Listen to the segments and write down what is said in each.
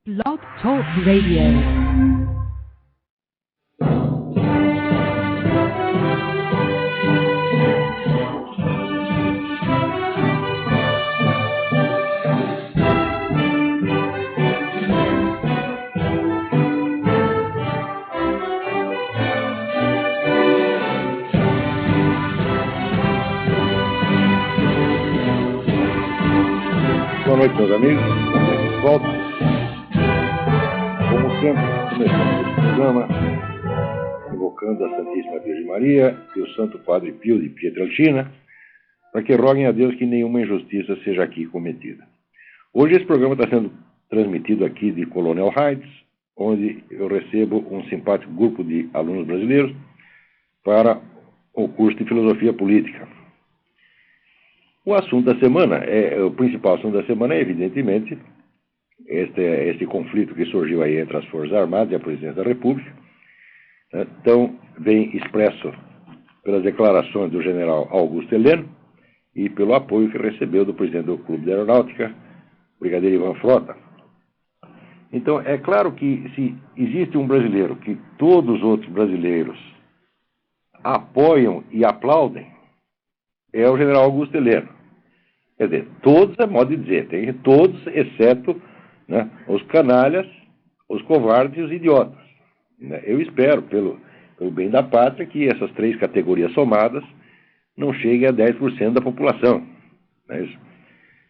Blog Talk Radio. Boa noite, meus amigos. Volto. Como sempre, começamos esse programa invocando a Santíssima Virgem Maria e o Santo Padre Pio de Pietrelcina para que roguem a Deus que nenhuma injustiça seja aqui cometida. Hoje esse programa está sendo transmitido aqui de Colonial Heights, onde eu recebo um simpático grupo de alunos brasileiros para o curso de Filosofia Política. O assunto da semana, o principal assunto da semana é, evidentemente, este conflito que surgiu aí entre as Forças Armadas e a Presidência da República. Então, vem expresso pelas declarações do general Augusto Heleno e pelo apoio que recebeu do presidente do Clube de Aeronáutica, brigadeiro Ivan Frota. Então, é claro que se existe um brasileiro que todos os outros brasileiros apoiam e aplaudem, é o general Augusto Heleno. Quer dizer, todos é modo de dizer, tem todos, exceto, né, os canalhas, os covardes e os idiotas. Eu espero, pelo bem da pátria, que essas três categorias somadas não cheguem a 10% da população. Não é isso?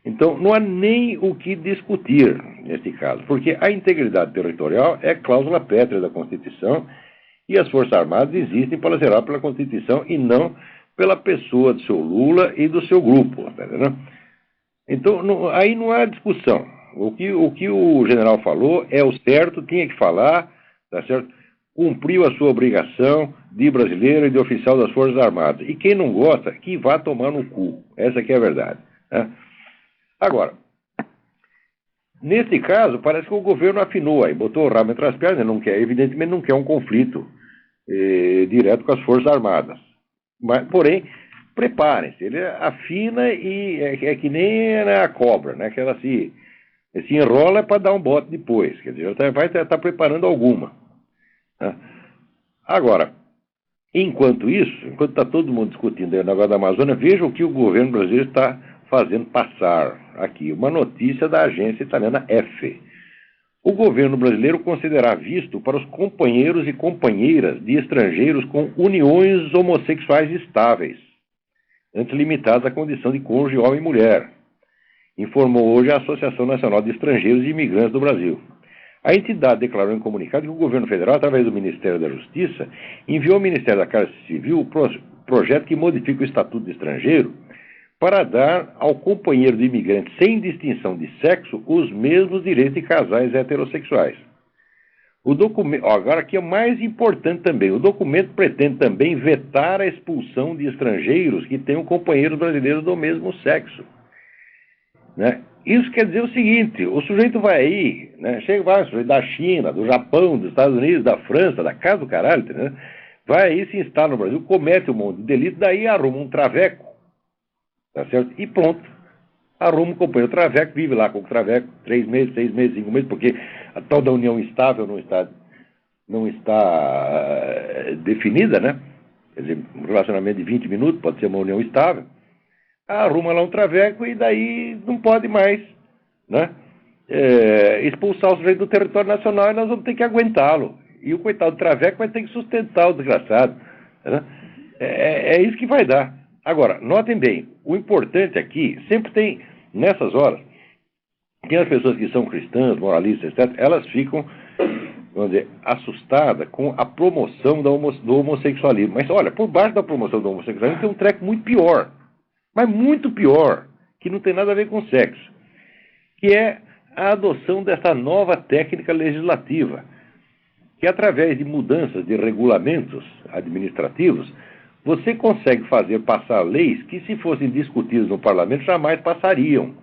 Então, não há nem o que discutir nesse caso, porque a integridade territorial é cláusula pétrea da Constituição e as Forças Armadas existem para zelar pela Constituição e não pela pessoa do seu Lula e do seu grupo. Tá entendendo? Então, aí não há discussão. O que o general falou é o certo, tinha que falar, tá certo? Cumpriu a sua obrigação de brasileiro e de oficial das Forças Armadas. E quem não gosta, que vá tomar no cu. Essa que é a verdade. Né? Agora, nesse caso, parece que o governo afinou aí, botou o rabo entre as pernas, evidentemente não quer um conflito direto com as Forças Armadas. Mas, porém, preparem-se, ele afina e é que nem a cobra, né? Que ela se enrola para dar um bote depois, quer dizer, ela vai estar preparando alguma. Né? Agora, enquanto está todo mundo discutindo aí o negócio da Amazônia, vejam o que o governo brasileiro está fazendo passar aqui, uma notícia da agência italiana EFE. O governo brasileiro considerará visto para os companheiros e companheiras de estrangeiros com uniões homossexuais estáveis, antes limitadas à condição de cônjuge homem e mulher, informou hoje a Associação Nacional de Estrangeiros e Imigrantes do Brasil. A entidade declarou em comunicado que o governo federal, através do Ministério da Justiça, enviou ao Ministério da Casa Civil o projeto que modifica o Estatuto de Estrangeiro para dar ao companheiro de imigrante sem distinção de sexo os mesmos direitos de casais heterossexuais. O documento, agora aqui é mais importante também, o documento pretende também vetar a expulsão de estrangeiros que tenham companheiros brasileiros do mesmo sexo. Né? Isso quer dizer o seguinte, o sujeito vai aí, né? Chega o sujeito da China, do Japão, dos Estados Unidos, da França, da casa do caralho, né? Vai aí, se instala no Brasil, comete um monte de delito, daí arruma um traveco, tá certo? E pronto, arruma um companheiro traveco, vive lá com o traveco 3 meses, 6 meses, 5 meses, porque a tal da união estável não está definida, né? Quer dizer, um relacionamento de 20 minutos pode ser uma união estável. Arruma lá um traveco e daí não pode mais, né? Expulsar o sujeito do território nacional e nós vamos ter que aguentá-lo. E o coitado do traveco vai ter que sustentar o desgraçado. Né? É isso que vai dar. Agora, notem bem, o importante aqui, sempre tem, nessas horas, tem as pessoas que são cristãs, moralistas, etc., elas ficam, vamos dizer, assustadas com a promoção do homossexualismo. Mas olha, por baixo da promoção do homossexualismo tem um treco muito pior, mas muito pior, que não tem nada a ver com sexo, que é a adoção dessa nova técnica legislativa, que através de mudanças de regulamentos administrativos, você consegue fazer passar leis que, se fossem discutidas no parlamento, jamais passariam.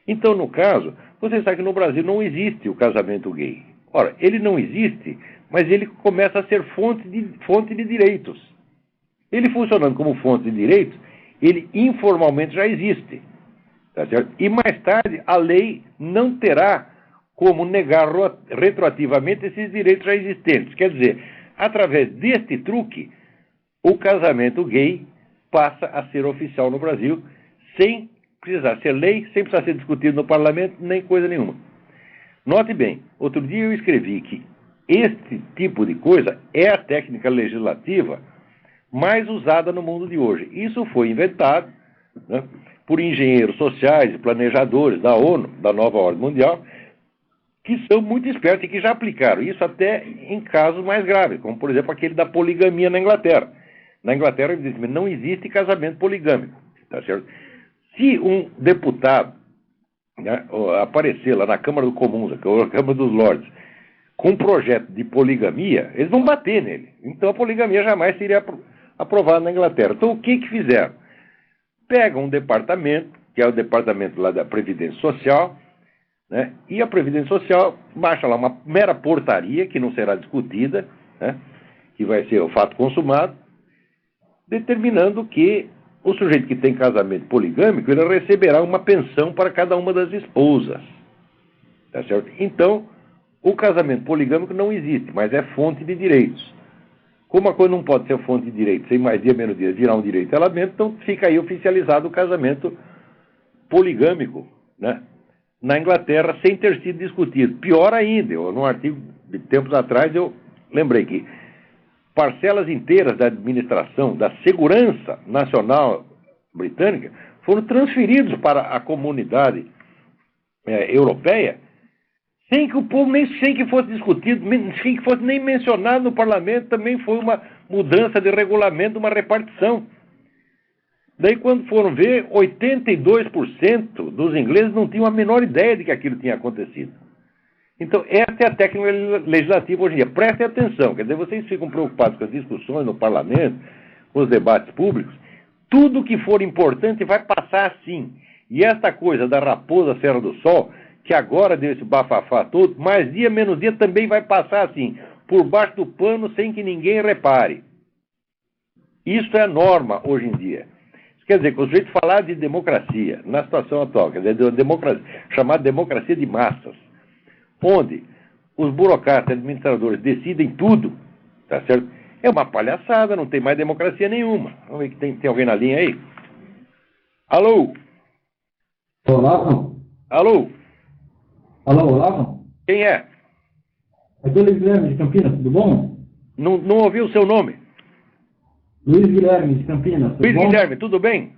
Então, no caso, você sabe que no Brasil não existe o casamento gay. Ora, ele não existe, mas ele começa a ser fonte de direitos. Ele funcionando como fonte de direitos, ele informalmente já existe. Tá certo? E mais tarde, a lei não terá como negar retroativamente esses direitos já existentes. Quer dizer, através deste truque, o casamento gay passa a ser oficial no Brasil, sem precisar ser lei, sem precisar ser discutido no parlamento, nem coisa nenhuma. Note bem, outro dia eu escrevi que este tipo de coisa é a técnica legislativa mais usada no mundo de hoje. Isso foi inventado, né, por engenheiros sociais e planejadores da ONU, da nova ordem mundial, que são muito espertos e que já aplicaram isso até em casos mais graves, como, por exemplo, aquele da poligamia na Inglaterra. Na Inglaterra, evidentemente, não existe casamento poligâmico. Tá certo? Se um deputado, né, aparecer lá na Câmara dos Comuns, na Câmara dos Lordes, com um projeto de poligamia, eles vão bater nele. Então a poligamia jamais seria aprovada na Inglaterra. Então o que fizeram? Pegam um departamento, que é o departamento lá da Previdência Social, né, e a Previdência Social baixa lá uma mera portaria, que não será discutida, né, que vai ser o fato consumado, determinando que o sujeito que tem casamento poligâmico, ele receberá uma pensão para cada uma das esposas. Tá certo? Então, o casamento poligâmico não existe, mas é fonte de direitos. Como a coisa não pode ser fonte de direitos, sem mais dia, menos dia, virar um direito de elemento, então fica aí oficializado o casamento poligâmico, né, na Inglaterra, sem ter sido discutido. Pior ainda, num artigo de tempos atrás, eu lembrei que parcelas inteiras da administração, da segurança nacional britânica, foram transferidos para a comunidade europeia, sem que o povo sem que fosse discutido, sem que fosse nem mencionado no parlamento. Também foi uma mudança de regulamento, uma repartição. Daí, quando foram ver, 82% dos ingleses não tinham a menor ideia de que aquilo tinha acontecido. Então, essa é a técnica legislativa hoje em dia. Prestem atenção, quer dizer, vocês ficam preocupados com as discussões no parlamento, com os debates públicos. Tudo que for importante vai passar assim. E esta coisa da raposa Serra do Sol, que agora deu esse bafafá todo, mais dia, menos dia, também vai passar assim, por baixo do pano, sem que ninguém repare. Isso é norma hoje em dia. Isso quer dizer que o sujeito falar de democracia, na situação atual, quer dizer, de democracia, chamada democracia de massas, onde os burocratas e administradores decidem tudo, tá certo? É uma palhaçada, não tem mais democracia nenhuma. Vamos ver que tem alguém na linha aí? Alô? Olavo? Alô? Alô, Olavo? Quem é? Aqui é o Luiz Guilherme de Campinas, tudo bom? Não ouvi o seu nome. Luiz Guilherme de Campinas, tudo Luiz bom? Guilherme, tudo bem?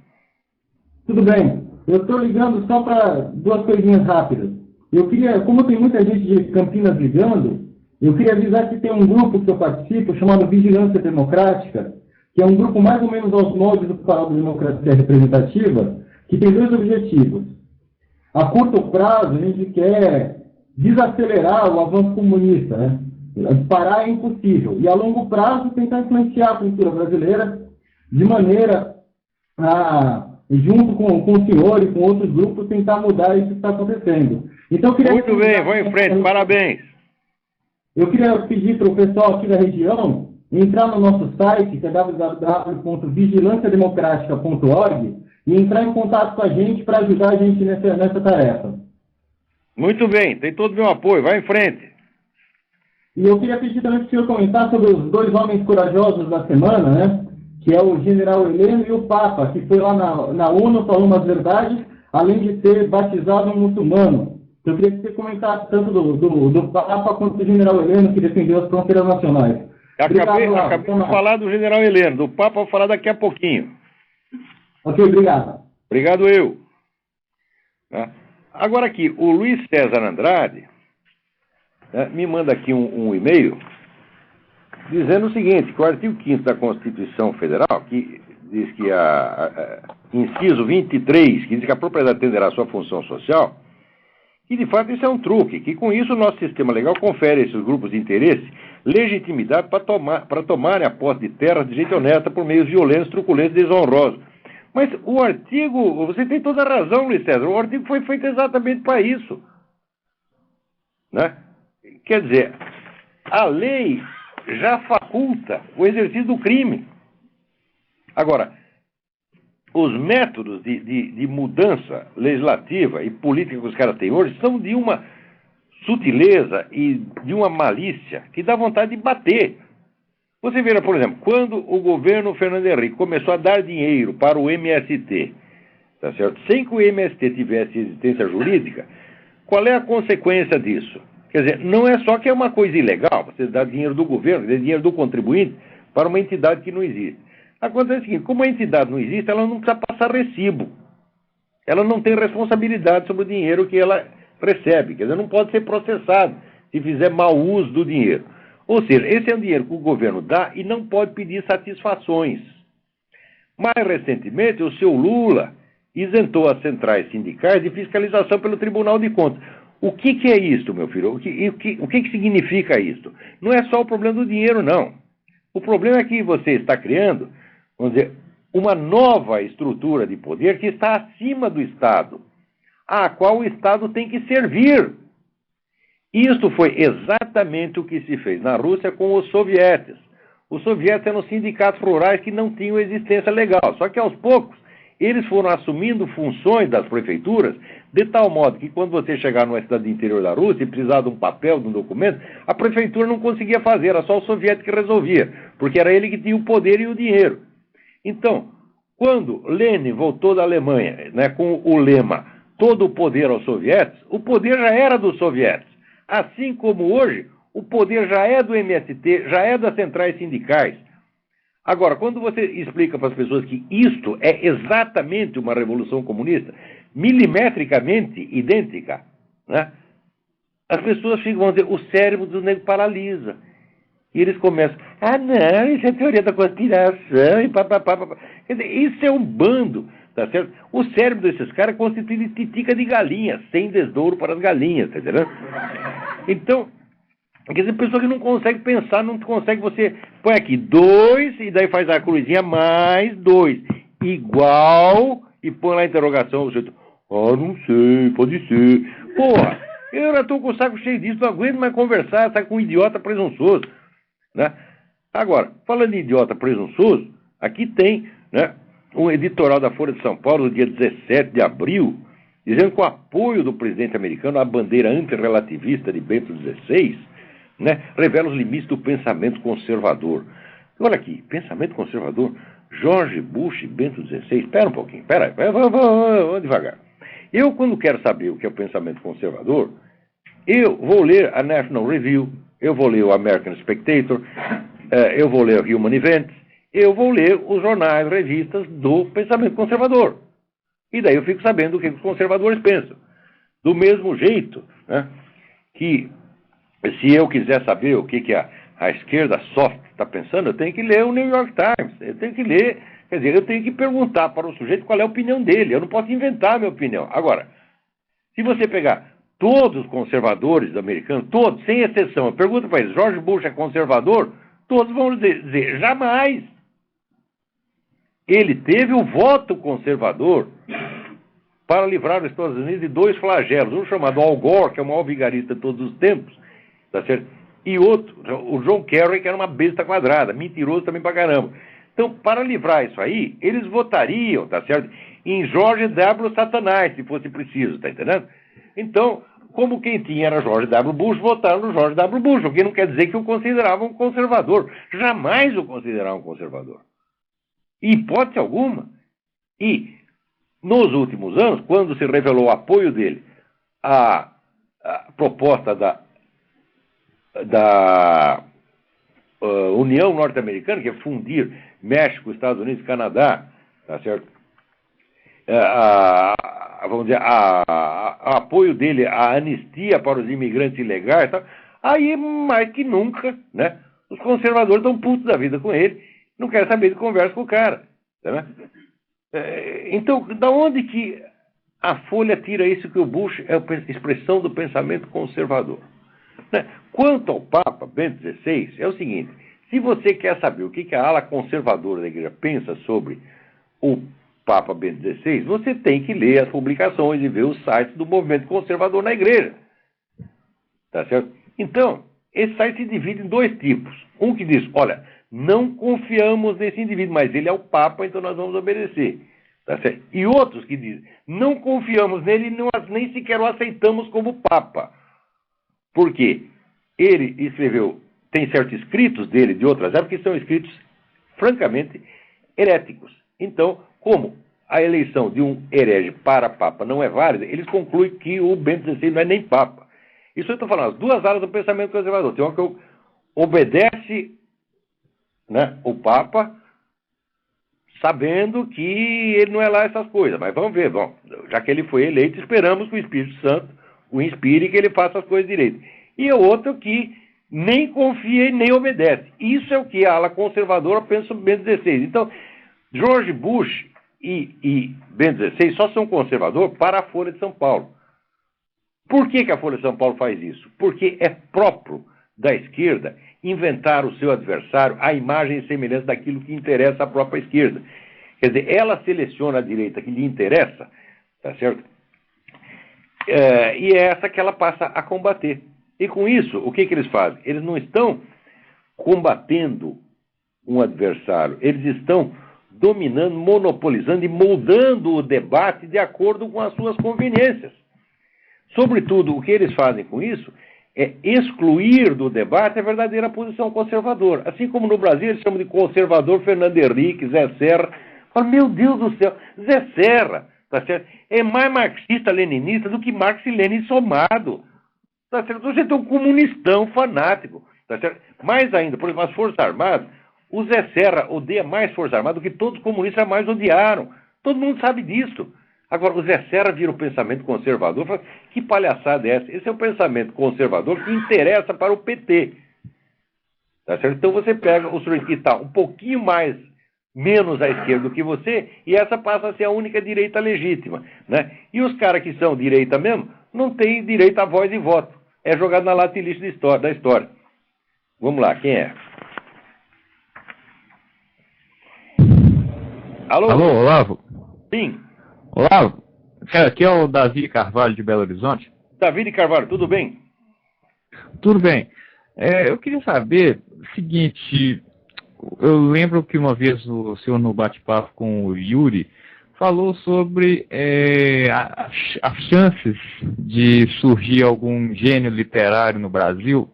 Tudo bem. Eu estou ligando só para duas coisinhas rápidas. Eu queria, como tem muita gente de Campinas ligando, eu queria avisar que tem um grupo que eu participo chamado Vigilância Democrática, que é um grupo mais ou menos aos moldes do Farol da Democracia Representativa, que tem dois objetivos. A curto prazo, a gente quer desacelerar o avanço comunista, né? Parar é impossível. E a longo prazo, tentar influenciar a cultura brasileira de maneira a, junto com o senhor e com outros grupos, tentar mudar isso que está acontecendo. Então, eu queria Muito bem, vou em frente, parabéns. Eu queria pedir para o pessoal aqui da região entrar no nosso site, que é www.vigilanciademocratica.org, e entrar em contato com a gente para ajudar a gente nessa tarefa. Muito bem, tem todo o meu apoio, vai em frente. E eu queria pedir também para o senhor comentar sobre os dois homens corajosos da semana, né? Que é o general Heleno e o Papa, que foi lá na ONU, falou umas verdades, além de ter batizado um muçulmano. Eu queria que você comentasse tanto do Papa quanto do general Heleno, que defendeu as fronteiras nacionais. Acabei de falar do general Heleno, do Papa vou falar daqui a pouquinho. Ok, obrigado. Obrigado eu. Tá? Agora aqui, o Luiz César Andrade, né, me manda aqui um e-mail dizendo o seguinte, que o artigo 5º da Constituição Federal, que diz que inciso 23, que diz que a propriedade atenderá à sua função social, e de fato isso é um truque, que com isso o nosso sistema legal confere a esses grupos de interesse legitimidade para tomarem a posse de terras de jeito honesto por meios violentos, truculentos e desonrosos. Mas o artigo, você tem toda a razão, Luiz César, o artigo foi feito exatamente para isso. Né? Quer dizer, a lei já faculta o exercício do crime. Agora, os métodos de mudança legislativa e política que os caras têm hoje são de uma sutileza e de uma malícia que dá vontade de bater. Você veja, por exemplo, quando o governo Fernando Henrique começou a dar dinheiro para o MST, tá certo? Sem que o MST tivesse existência jurídica, qual é a consequência disso? Quer dizer, não é só que é uma coisa ilegal, você dá dinheiro do governo, dinheiro do contribuinte, para uma entidade que não existe. Acontece o seguinte, como a entidade não existe, ela não precisa passar recibo. Ela não tem responsabilidade sobre o dinheiro que ela recebe. Quer dizer, não pode ser processado se fizer mau uso do dinheiro. Ou seja, esse é um dinheiro que o governo dá e não pode pedir satisfações. Mais recentemente, o seu Lula isentou as centrais sindicais de fiscalização pelo Tribunal de Contas. O que é isso, meu filho? O que significa isso? Não é só o problema do dinheiro, não. O problema é que você está criando, vamos dizer, uma nova estrutura de poder que está acima do Estado, a qual o Estado tem que servir. Isto foi exatamente o que se fez na Rússia com os sovietes. Os sovietes eram sindicatos rurais que não tinham existência legal, só que aos poucos eles foram assumindo funções das prefeituras, de tal modo que quando você chegar numa cidade do interior da Rússia e precisar de um papel, de um documento, a prefeitura não conseguia fazer, era só o soviético que resolvia, porque era ele que tinha o poder e o dinheiro. Então, quando Lenin voltou da Alemanha, né, com o lema todo o poder aos sovietes, o poder já era dos sovietes. Assim como hoje, o poder já é do MST, já é das centrais sindicais. Agora, quando você explica para as pessoas que isto é exatamente uma revolução comunista, milimetricamente idêntica, né, as pessoas ficam, vão dizer, o cérebro do nego paralisa. E eles começam, não, isso é teoria da conspiração, e papapá. Quer dizer, isso é um bando, tá certo? O cérebro desses caras é constituído de titica de galinha, sem desdouro para as galinhas, tá entendendo? Então, quer dizer, pessoa que não consegue pensar, não consegue, você põe aqui 2, e daí faz a cruzinha, mais 2, igual, e põe lá a interrogação, o sujeito, não sei, pode ser. Porra, eu já estou com o saco cheio disso, não aguento mais conversar, tá com um idiota presunçoso. Né? Agora, falando em idiota presunçoso, aqui tem, né, um editorial da Folha de São Paulo, no dia 17 de abril, dizendo que o apoio do presidente americano à bandeira antirrelativista de Bento XVI, né, revela os limites do pensamento conservador. Olha aqui, pensamento conservador, George Bush e Bento XVI, espera um pouquinho, vamos devagar. Eu, quando quero saber o que é o pensamento conservador, eu vou ler a National Review, eu vou ler o American Spectator, eu vou ler o Human Events, eu vou ler os jornais, revistas do pensamento conservador. E daí eu fico sabendo o que os conservadores pensam. Do mesmo jeito, né, que se eu quiser saber o que a esquerda soft está pensando, eu tenho que ler o New York Times, eu tenho que ler, quer dizer, eu tenho que perguntar para o sujeito qual é a opinião dele, eu não posso inventar a minha opinião. Agora, se você pegar todos os conservadores americanos, todos, sem exceção, pergunta para eles, George Bush é conservador? Todos vão dizer, jamais. Ele teve o voto conservador para livrar os Estados Unidos de 2 flagelos, um chamado Al Gore, que é o maior vigarista de todos os tempos, tá certo? E outro, o John Kerry, que era uma besta quadrada, mentiroso também pra caramba. Então, para livrar isso aí, eles votariam, tá certo? Em George W. Satanás, se fosse preciso, tá entendendo? Então, como quem tinha era George W. Bush, votaram no George W. Bush, o que não quer dizer que o consideravam um conservador. Jamais o consideravam um conservador. Em hipótese alguma. E, nos últimos anos, quando se revelou o apoio dele à proposta da União Norte-Americana, que é fundir México, Estados Unidos e Canadá, tá certo? Vamos dizer, apoio dele à anistia para os imigrantes ilegais, tá? Aí, mais que nunca, né, os conservadores estão putos da vida com ele, não querem saber de conversa com o cara. Tá, então, da onde que a Folha tira isso que o Bush é a expressão do pensamento conservador? Né? Quanto ao Papa Bento XVI, é o seguinte, se você quer saber o que a ala conservadora da igreja pensa sobre o Papa Bento XVI, você tem que ler as publicações e ver os sites do movimento conservador na igreja. Tá certo? Então, esse site se divide em 2 tipos. Um que diz, olha, não confiamos nesse indivíduo, mas ele é o Papa, então nós vamos obedecer. Tá certo? E outros que dizem, não confiamos nele e nem sequer o aceitamos como Papa. Porque ele escreveu, tem certos escritos dele de outras épocas que são escritos francamente heréticos. Então, como a eleição de um herege para Papa não é válida, eles concluem que o Bento XVI não é nem Papa. Isso eu estou falando, as duas áreas do pensamento conservador. Tem uma que obedece, né, o Papa, sabendo que ele não é lá essas coisas. Mas vamos ver, bom, já que ele foi eleito, esperamos que o Espírito Santo o inspire e que ele faça as coisas direito. E o outro que nem confia e nem obedece. Isso é o que a ala conservadora pensa sobre Bento XVI. Então, George Bush e Bento XVI só são conservadores para a Folha de São Paulo. Por que a Folha de São Paulo faz isso? Porque é próprio da esquerda inventar o seu adversário à imagem e semelhança daquilo que interessa à própria esquerda. Quer dizer, ela seleciona a direita que lhe interessa, tá certo? E é essa que ela passa a combater. E com isso, o que eles fazem? Eles não estão combatendo um adversário, eles estão dominando, monopolizando e moldando o debate de acordo com as suas conveniências. Sobretudo, o que eles fazem com isso é excluir do debate a verdadeira posição conservadora. Assim como no Brasil eles chamam de conservador Fernando Henrique, Zé Serra. Fala, meu Deus do céu, Zé Serra, tá certo? É mais marxista-leninista do que Marx e Lenin somado. Tá certo? Você é um comunistão fanático. Tá certo? Mais ainda, por exemplo, as Forças Armadas, o Zé Serra odeia mais Forças Armadas do que todos os comunistas mais odiaram. Todo mundo sabe disso. Agora, o Zé Serra vira o pensamento conservador. Fala, que palhaçada é essa? Esse é o pensamento conservador que interessa para o PT. Tá certo? Então você pega o sujeito que está um pouquinho menos à esquerda do que você, e essa passa a ser a única direita legítima. Né? E os caras que são direita mesmo, não têm direito a voz e voto. É jogado na lata e lixo da história. Vamos lá, quem é? Alô? Alô, Olavo? Sim. Olavo, cara, aqui é o Davi Carvalho de Belo Horizonte. Davi de Carvalho, tudo bem? Tudo bem. Eu queria saber o seguinte, eu lembro que uma vez o senhor no bate-papo com o Yuri falou sobre as chances de surgir algum gênio literário no Brasil.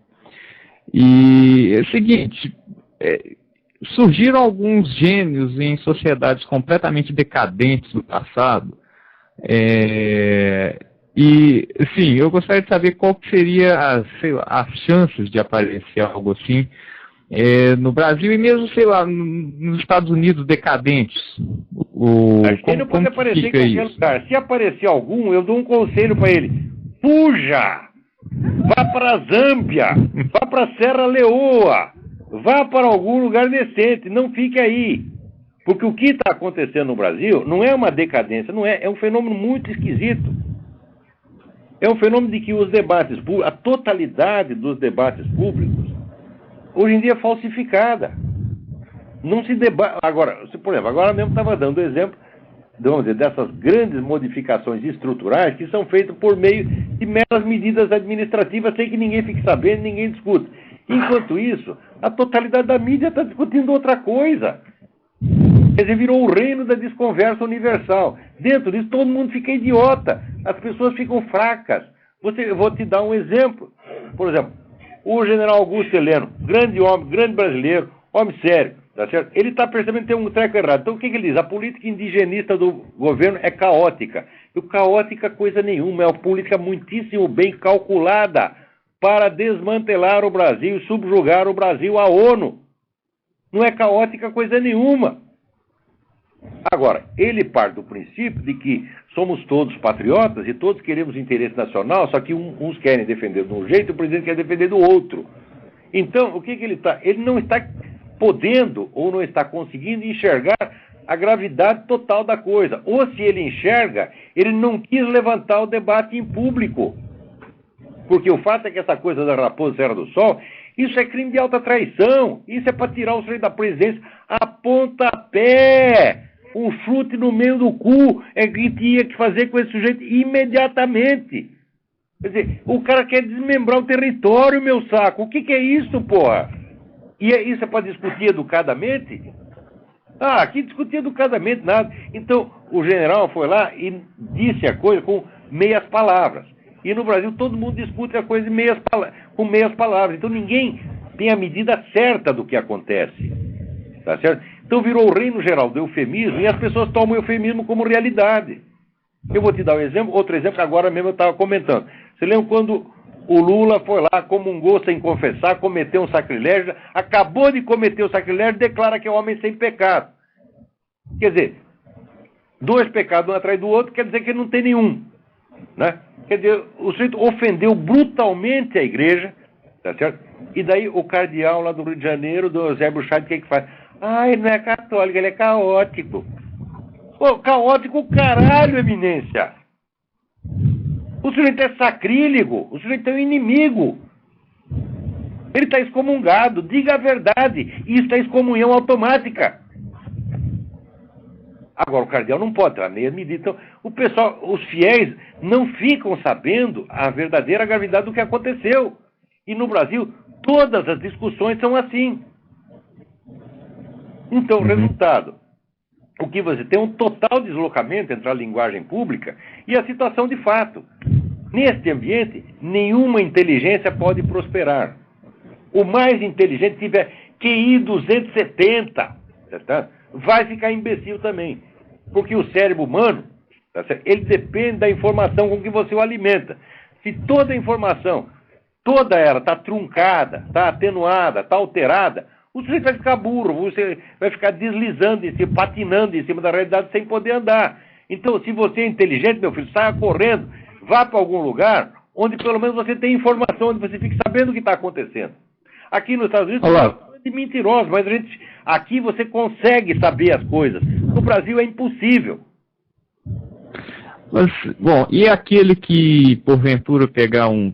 E é o seguinte, surgiram alguns gênios em sociedades completamente decadentes do passado. E, sim, eu gostaria de saber qual que seria as chances de aparecer algo assim no Brasil e mesmo, sei lá, nos Estados Unidos decadentes. Acho que ele não pode aparecer em qualquer lugar. Se aparecer algum, eu dou um conselho para ele. Fuja! Vá para a Zâmbia! Vá para a Serra Leoa! Vá para algum lugar decente, não fique aí. Porque o que está acontecendo no Brasil não é uma decadência, é um fenômeno muito esquisito. É um fenômeno de que os debates públicos, a totalidade dos debates públicos, hoje em dia é falsificada. Não se debate. Agora, por exemplo, agora mesmo estava dando exemplo, vamos dizer, dessas grandes modificações estruturais que são feitas por meio de meras medidas administrativas sem que ninguém fique sabendo, ninguém discute. Enquanto isso, a totalidade da mídia está discutindo outra coisa. Quer dizer, virou o reino da desconversa universal. Dentro disso, todo mundo fica idiota. As pessoas ficam fracas. Eu vou te dar um exemplo. Por exemplo, o general Augusto Heleno, grande homem, grande brasileiro, homem sério, tá certo? Ele está percebendo que tem um treco errado. Então, o que ele diz? A política indigenista do governo é caótica. E caótica coisa nenhuma, é uma política muitíssimo bem calculada para desmantelar o Brasil e subjugar o Brasil à ONU. Não é caótica coisa nenhuma. Agora, ele parte do princípio de que somos todos patriotas e todos queremos interesse nacional, só que uns querem defender de um jeito e o presidente quer defender do outro. Então, o que ele está? Ele não está podendo ou não está conseguindo enxergar a gravidade total da coisa. Ou se ele enxerga, ele não quis levantar o debate em público. Porque o fato é que essa coisa da Raposa Serra do Sol, isso é crime de alta traição. Isso é para tirar o sujeito da presidência a pontapé. Um chute no meio do cu é que tinha que fazer com esse sujeito imediatamente. Quer dizer, o cara quer desmembrar o território, meu saco. O que é isso, porra? E isso é para discutir educadamente? Aqui discutir educadamente nada. Então, o general foi lá e disse a coisa com meias palavras. E no Brasil todo mundo discute a coisa com meias palavras. Então ninguém tem a medida certa do que acontece. Tá certo? Então virou o reino geral do eufemismo e as pessoas tomam o eufemismo como realidade. Eu vou te dar um exemplo, outro exemplo que agora mesmo eu estava comentando. Você lembra quando o Lula foi lá, comungou sem confessar, cometeu um sacrilégio, acabou de cometer o sacrilégio, declara que é homem sem pecado. Quer dizer, dois pecados um atrás do outro, quer dizer que ele não tem nenhum. Né? Quer dizer, o sujeito ofendeu brutalmente a igreja, tá certo? E daí o cardeal lá do Rio de Janeiro, do Zé Bruchard, o que faz? Ah, ele não é católico, ele é caótico. Pô, caótico caralho, eminência! O sujeito é sacrílego, o sujeito é um inimigo. Ele está excomungado, diga a verdade. Isso é excomunhão automática. Agora, o cardeal não pode ter a mesma medida. Então, o pessoal, os fiéis, não ficam sabendo a verdadeira gravidade do que aconteceu. E no Brasil, todas as discussões são assim. Então, resultado, o que você tem é um total deslocamento entre a linguagem pública e a situação de fato. Neste ambiente, nenhuma inteligência pode prosperar. O mais inteligente tiver QI 270, tá? Vai ficar imbecil também. Porque o cérebro humano, tá certo? Ele depende da informação com que você o alimenta. Se toda a informação, toda ela está truncada, está atenuada, está alterada, o sujeito vai ficar burro, você vai ficar deslizando em cima, patinando em cima da realidade sem poder andar. Então, se você é inteligente, meu filho, saia correndo, vá para algum lugar onde pelo menos você tem informação, onde você fique sabendo o que está acontecendo. Aqui nos Estados Unidos, é de mentiroso, mas aqui você consegue saber as coisas. No Brasil é impossível. Mas, bom, e aquele que, porventura, pegar um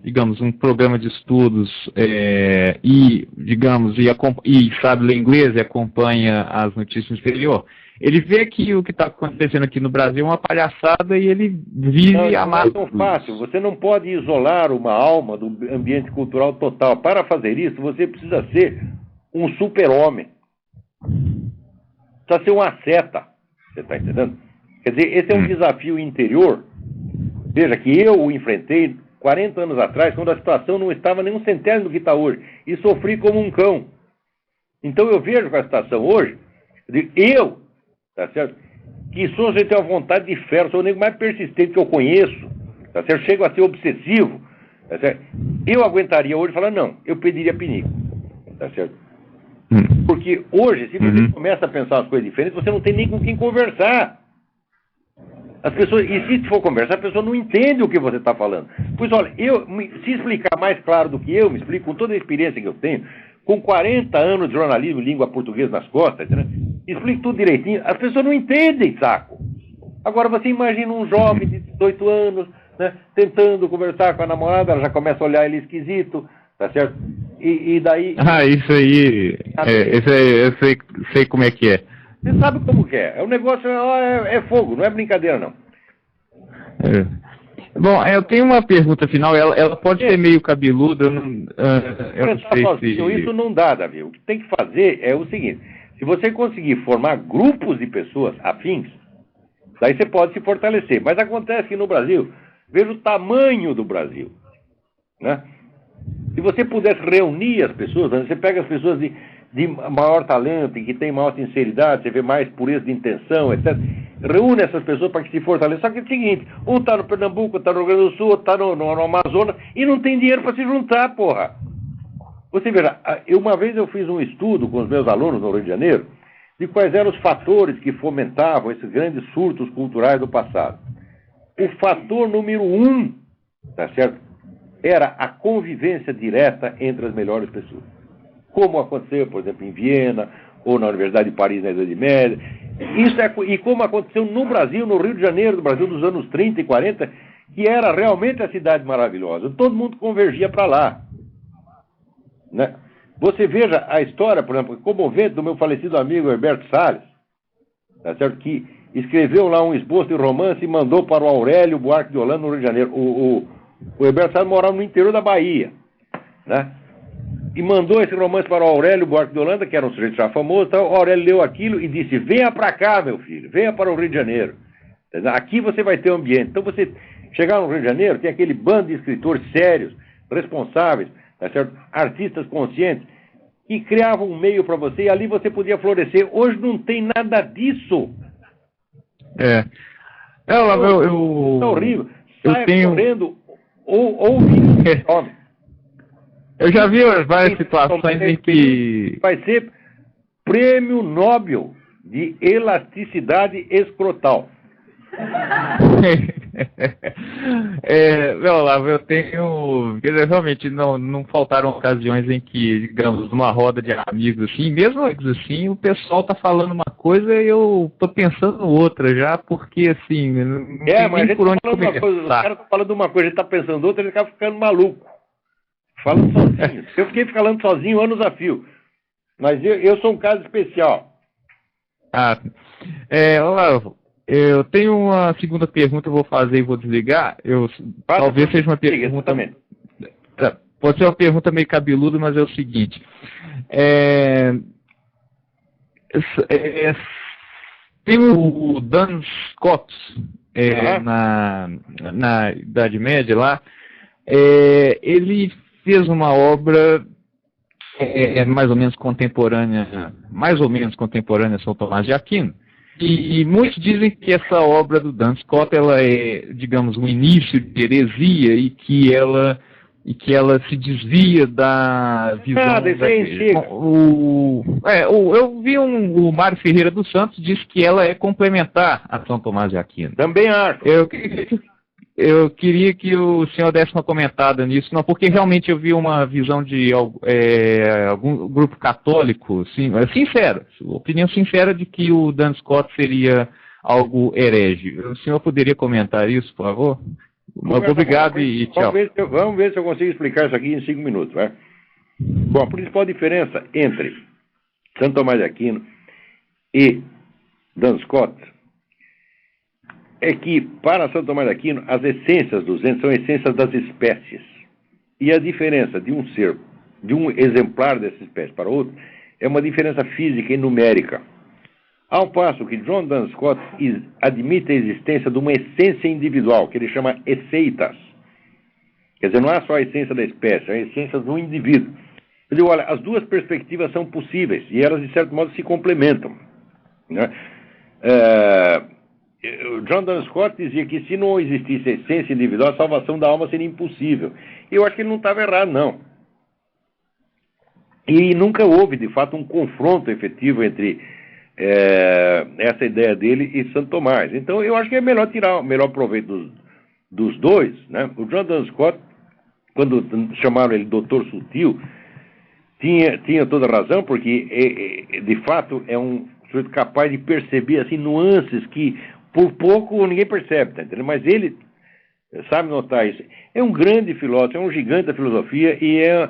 programa de estudos e sabe ler inglês e acompanha as notícias no exterior, ele vê que o que está acontecendo aqui no Brasil é uma palhaçada e ele vive amado. Não é tão fácil. Você não pode isolar uma alma do ambiente cultural total. Para fazer isso, você precisa ser um super-homem. Precisa ser um asceta. Você está entendendo? Quer dizer, esse é um desafio interior. Veja que eu o enfrentei 40 anos atrás, quando a situação não estava nem um centésimo do que está hoje. E sofri como um cão. Então eu vejo com a situação hoje, tá certo? Que sou gente tem uma vontade de ferro, sou o nego mais persistente que eu conheço, tá certo? Chego a ser obsessivo, tá certo? Eu aguentaria hoje falar, não, eu pediria pinico, tá certo? Porque hoje, se você começa a pensar umas coisas diferentes, você não tem nem com quem conversar. As pessoas, e se for conversar, a pessoa não entende o que você está falando. Pois olha, se explicar mais claro do que eu me explico, com toda a experiência que eu tenho, com 40 anos de jornalismo em língua portuguesa nas costas, né? Explico tudo direitinho, as pessoas não entendem, saco. Agora você imagina um jovem de 18 anos, né, tentando conversar com a namorada, ela já começa a olhar ele esquisito, tá certo? E daí... isso aí, eu sei como é que é. Você sabe como que é. O negócio é fogo, não é brincadeira, não. Bom, eu tenho uma pergunta final. Ela pode ser meio cabeluda. Eu não sei se... Isso não dá, Davi. O que tem que fazer é o seguinte. Se você conseguir formar grupos de pessoas afins, daí você pode se fortalecer. Mas acontece que no Brasil, veja o tamanho do Brasil, né? Se você pudesse reunir as pessoas, você pega as pessoas de maior talento e que tem maior sinceridade, você vê mais pureza de intenção, etc. Reúne essas pessoas para que se fortaleçam. Só que é o seguinte, um está no Pernambuco, outro está no Rio Grande do Sul, outro está no Amazonas e não tem dinheiro para se juntar, porra. Você verá, uma vez eu fiz um estudo com os meus alunos no Rio de Janeiro de quais eram os fatores que fomentavam esses grandes surtos culturais do passado. O fator número 1, tá certo? Era a convivência direta entre as melhores pessoas. Como aconteceu, por exemplo, em Viena, ou na Universidade de Paris, na Idade Média. E como aconteceu no Brasil, no Rio de Janeiro, no Brasil dos anos 30 e 40, que era realmente a cidade maravilhosa. Todo mundo convergia para lá. Né? Você veja a história, por exemplo, comovente do meu falecido amigo Herberto Salles, tá certo? Que escreveu lá um esboço de romance e mandou para o Aurélio Buarque de Holanda, no Rio de Janeiro. O Herberto Salles morava no interior da Bahia, né? E mandou esse romance para o Aurélio Buarque de Holanda, que era um sujeito já famoso. Então, o Aurélio leu aquilo e disse, venha para cá, meu filho, venha para o Rio de Janeiro. Aqui você vai ter um ambiente. Então, você Chegaram no Rio de Janeiro, tem aquele bando de escritores sérios, responsáveis, tá certo? Artistas conscientes, que criavam um meio para você e ali você podia florescer. Hoje não tem nada disso. Tá horrível. Saia correndo ou homem. Eu já vi várias situações em que... Vai ser prêmio Nobel de elasticidade escrotal. Olavo, eu tenho... Realmente não faltaram ocasiões em que, digamos, numa roda de amigos assim, mesmo assim, o pessoal tá falando uma coisa e eu tô pensando outra já, porque assim, não tem mas nem por onde começar. Os caras estão falando uma coisa, a gente tá pensando outra, ele acaba ficando maluco. Falando sozinho. Eu fiquei falando sozinho anos a fio. Mas eu sou um caso especial. Olavo, eu tenho uma segunda pergunta, eu vou fazer e vou desligar. Talvez seja uma pergunta... Pode ser uma pergunta meio cabeluda, mas é o seguinte. Tem o Duns Scotus na Idade Média lá. Ele fez uma obra mais ou menos contemporânea a São Tomás de Aquino. E muitos dizem que essa obra do Duns Scotus, ela é, digamos, um início de heresia e que ela se desvia da visão da igreja. Eu vi o Mário Ferreira dos Santos disse que ela é complementar a São Tomás de Aquino. Também acho. Eu queria que o senhor desse uma comentada nisso, não, porque realmente eu vi uma visão de algum grupo católico, sincera, opinião sincera de que o Duns Scotus seria algo herege. O senhor poderia comentar isso, por favor? Obrigado e tchau. Vamos ver se eu consigo explicar isso aqui em 5 minutos. Vai? Bom, a principal diferença entre Santo Tomás de Aquino e Duns Scotus é que, para Santo Tomás de Aquino, as essências dos entes são essências das espécies. E a diferença de um ser, de um exemplar dessa espécie para outro, é uma diferença física e numérica. Ao passo que John Duns Scotus admite a existência de uma essência individual, que ele chama esseitas. Quer dizer, não é só a essência da espécie, é a essência do indivíduo. Ele diz, olha, as duas perspectivas são possíveis, e elas, de certo modo, se complementam. Né? John Duns Scotus dizia que se não existisse a essência individual, a salvação da alma seria impossível. E eu acho que ele não estava errado, não. E nunca houve, de fato, um confronto efetivo entre essa ideia dele e Santo Tomás. Então, eu acho que é melhor tirar o melhor proveito dos dois. Né? O John Duns Scotus, quando chamaram ele Doutor Sutil, tinha toda razão, porque, de fato, é um sujeito capaz de perceber assim, nuances que, por pouco, ninguém percebe, tá entendendo? Mas ele sabe notar isso. É um grande filósofo, é um gigante da filosofia e é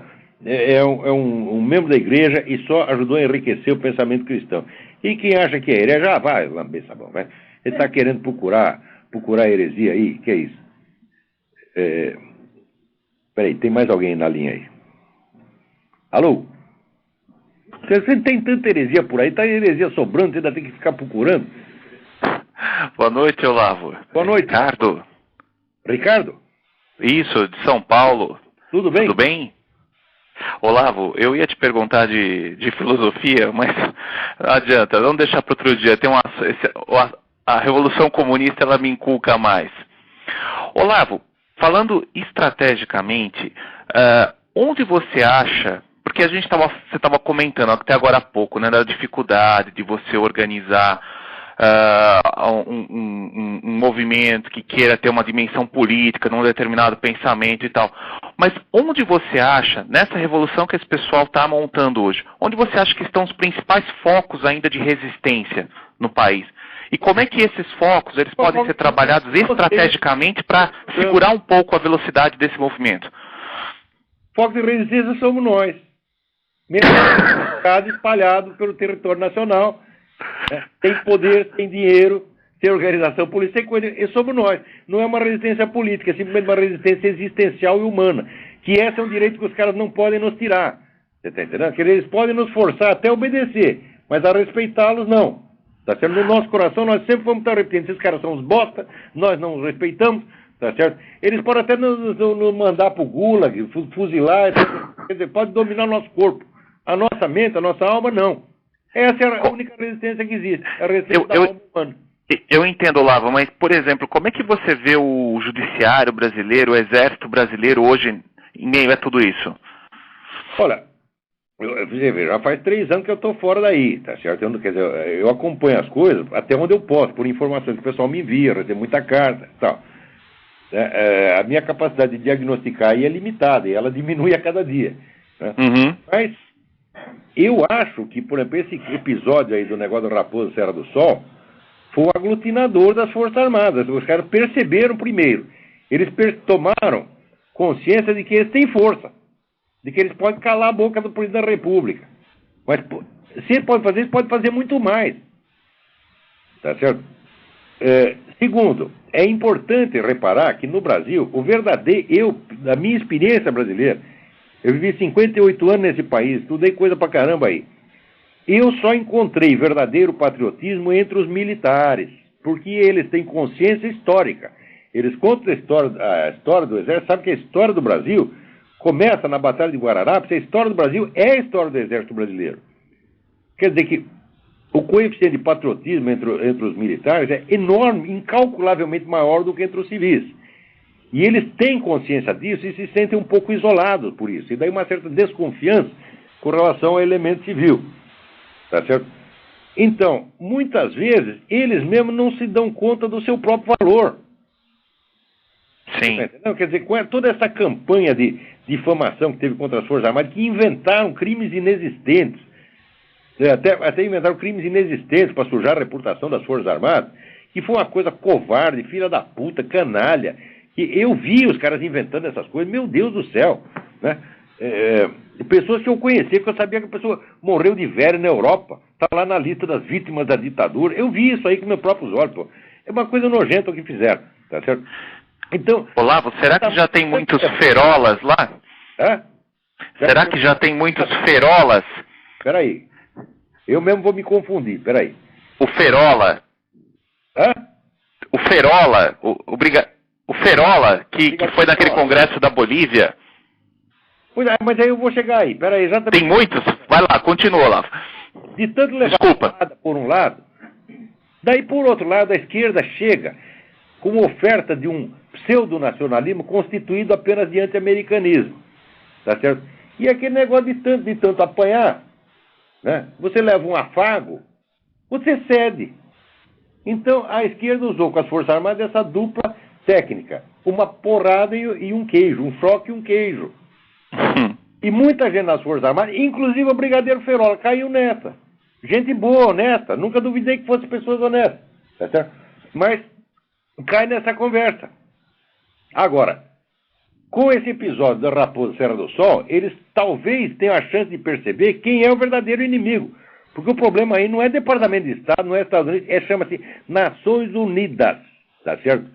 um membro da igreja e só ajudou a enriquecer o pensamento cristão. E quem acha que é herege, já vai lamber sabão, vai. Ele está querendo procurar heresia aí, que é isso? Peraí, tem mais alguém na linha aí? Alô? Você tem tanta heresia por aí, está heresia sobrando, você ainda tem que ficar procurando? Boa noite, Olavo. Boa noite. Ricardo? Ricardo? Isso, de São Paulo. Tudo bem? Tudo bem? Olavo, eu ia te perguntar de filosofia, mas não adianta, vamos deixar para outro dia. A Revolução Comunista, ela me inculca mais. Olavo, falando estrategicamente, onde você acha... Porque você estava comentando até agora há pouco, né, da dificuldade de você organizar um movimento que queira ter uma dimensão política num determinado pensamento e tal. Mas onde você acha, nessa revolução que esse pessoal está montando hoje, onde você acha que estão os principais focos ainda de resistência no país? E como é que esses focos eles podem ser trabalhados estrategicamente para segurar um pouco a velocidade desse movimento? Foco de resistência somos nós. Mesmo espalhado pelo território nacional, né? Tem poder, tem dinheiro, tem organização política, tem coisa, e somos nós. Não é uma resistência política, é simplesmente uma resistência existencial e humana, que esse é um direito que os caras não podem nos tirar. Você está entendendo? Que eles podem nos forçar até obedecer, mas a respeitá-los não. Está sendo no nosso coração, nós sempre vamos estar repetindo, esses caras são os bosta, nós não os respeitamos, tá certo? Eles podem até nos mandar para o Gulag, fuzilar, quer dizer, pode dominar o nosso corpo. A nossa mente, a nossa alma, não. Essa é a única resistência que existe, a resistência da alma humana. Eu entendo, Olavo, mas, por exemplo, como é que você vê o judiciário brasileiro, o exército brasileiro hoje em meio a tudo isso? Olha, já faz 3 anos que eu estou fora daí, tá certo? Quer dizer, eu acompanho as coisas até onde eu posso, por informações que o pessoal me envia, recebo muita carta e tal. A minha capacidade de diagnosticar aí é limitada e ela diminui a cada dia. Né? Uhum. Mas eu acho que, por exemplo, esse episódio aí do negócio do Raposo Serra do Sol foi o aglutinador das Forças Armadas. Os caras perceberam primeiro. Eles tomaram consciência de que eles têm força. De que eles podem calar a boca do presidente da República. Mas se eles podem fazer, eles podem fazer muito mais. Tá certo? Segundo, é importante reparar que no Brasil, da minha experiência brasileira, eu vivi 58 anos nesse país, estudei coisa pra caramba aí. Eu só encontrei verdadeiro patriotismo entre os militares, porque eles têm consciência histórica. Eles contam a história do Exército, sabe que a história do Brasil começa na Batalha de Guararapes, a história do Brasil é a história do Exército Brasileiro. Quer dizer que o coeficiente de patriotismo entre os militares é enorme, incalculavelmente maior do que entre os civis. E eles têm consciência disso e se sentem um pouco isolados por isso. E daí uma certa desconfiança com relação ao elemento civil. Tá certo? Então, muitas vezes, eles mesmos não se dão conta do seu próprio valor. Sim. Não, quer dizer, com toda essa campanha de difamação que teve contra as Forças Armadas, que inventaram crimes inexistentes, até inventaram crimes inexistentes para sujar a reputação das Forças Armadas, que foi uma coisa covarde, filha da puta, canalha, que eu vi os caras inventando essas coisas, meu Deus do céu, né? Pessoas que eu conhecia, que eu sabia que a pessoa morreu de velho na Europa, está lá na lista das vítimas da ditadura, eu vi isso aí com meus próprios olhos, pô. É uma coisa nojenta o que fizeram, tá certo? Então, Olavo, será que já tem muitos ferolas lá? Hã? Será que já tem muitos ferolas? Peraí, eu mesmo vou me confundir, peraí. O ferola. Hã? O ferola, o ferola que foi naquele congresso da Bolívia. Pois é, mas aí eu vou chegar aí, peraí, exatamente. Tem muitos? Vai lá, continua, Olavo. De tanto levar porrada por um lado, daí por outro lado a esquerda chega com oferta de um pseudo-nacionalismo constituído apenas de anti-americanismo, tá certo? E aquele negócio de tanto apanhar, né? Você leva um afago, você cede. Então a esquerda usou com as Forças Armadas essa dupla técnica, uma porrada e um queijo, um choque e um queijo. E muita gente nas Forças Armadas, inclusive o Brigadeiro Ferola, caiu nessa. Gente boa, honesta, nunca duvidei que fossem pessoas honestas, tá certo? Mas cai nessa conversa. Agora, com esse episódio da Raposa Serra do Sol, eles talvez tenham a chance de perceber quem é o verdadeiro inimigo. Porque o problema aí não é Departamento de Estado, não é Estados Unidos, chama-se Nações Unidas, tá certo?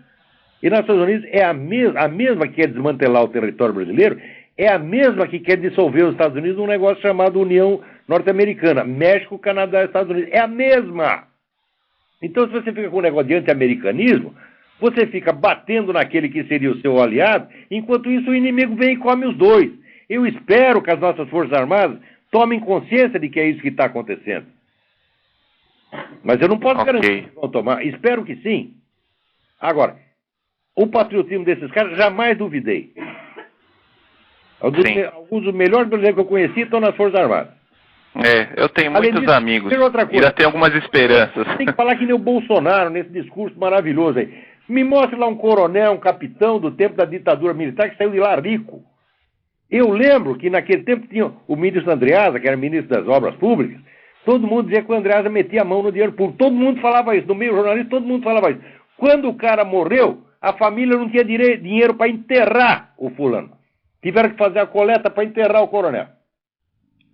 E Nações Unidas é a mesma que quer desmantelar o território brasileiro, é a mesma que quer dissolver os Estados Unidos num negócio chamado União Norte-Americana. México, Canadá e Estados Unidos. É a mesma. Então, se você fica com um negócio de anti-americanismo, você fica batendo naquele que seria o seu aliado, enquanto isso o inimigo vem e come os dois. Eu espero que as nossas Forças Armadas tomem consciência de que é isso que está acontecendo. Mas eu não posso garantir que vão tomar. Espero que sim. Agora, o patriotismo desses caras, jamais duvidei. Alguns dos melhores brasileiros que eu conheci estão nas Forças Armadas. Eu tenho muitos amigos. Outra coisa, ainda tenho algumas esperanças. Tem que falar que nem o Bolsonaro nesse discurso maravilhoso aí. Me mostre lá um coronel, um capitão do tempo da ditadura militar que saiu de lá rico. Eu lembro que naquele tempo tinha o ministro Andreasa, que era ministro das Obras Públicas. Todo mundo dizia que o Andreasa metia a mão no dinheiro público. Todo mundo falava isso. No meio jornalista, todo mundo falava isso. Quando o cara morreu, a família não tinha dinheiro para enterrar o fulano. Tiveram que fazer a coleta para enterrar o coronel.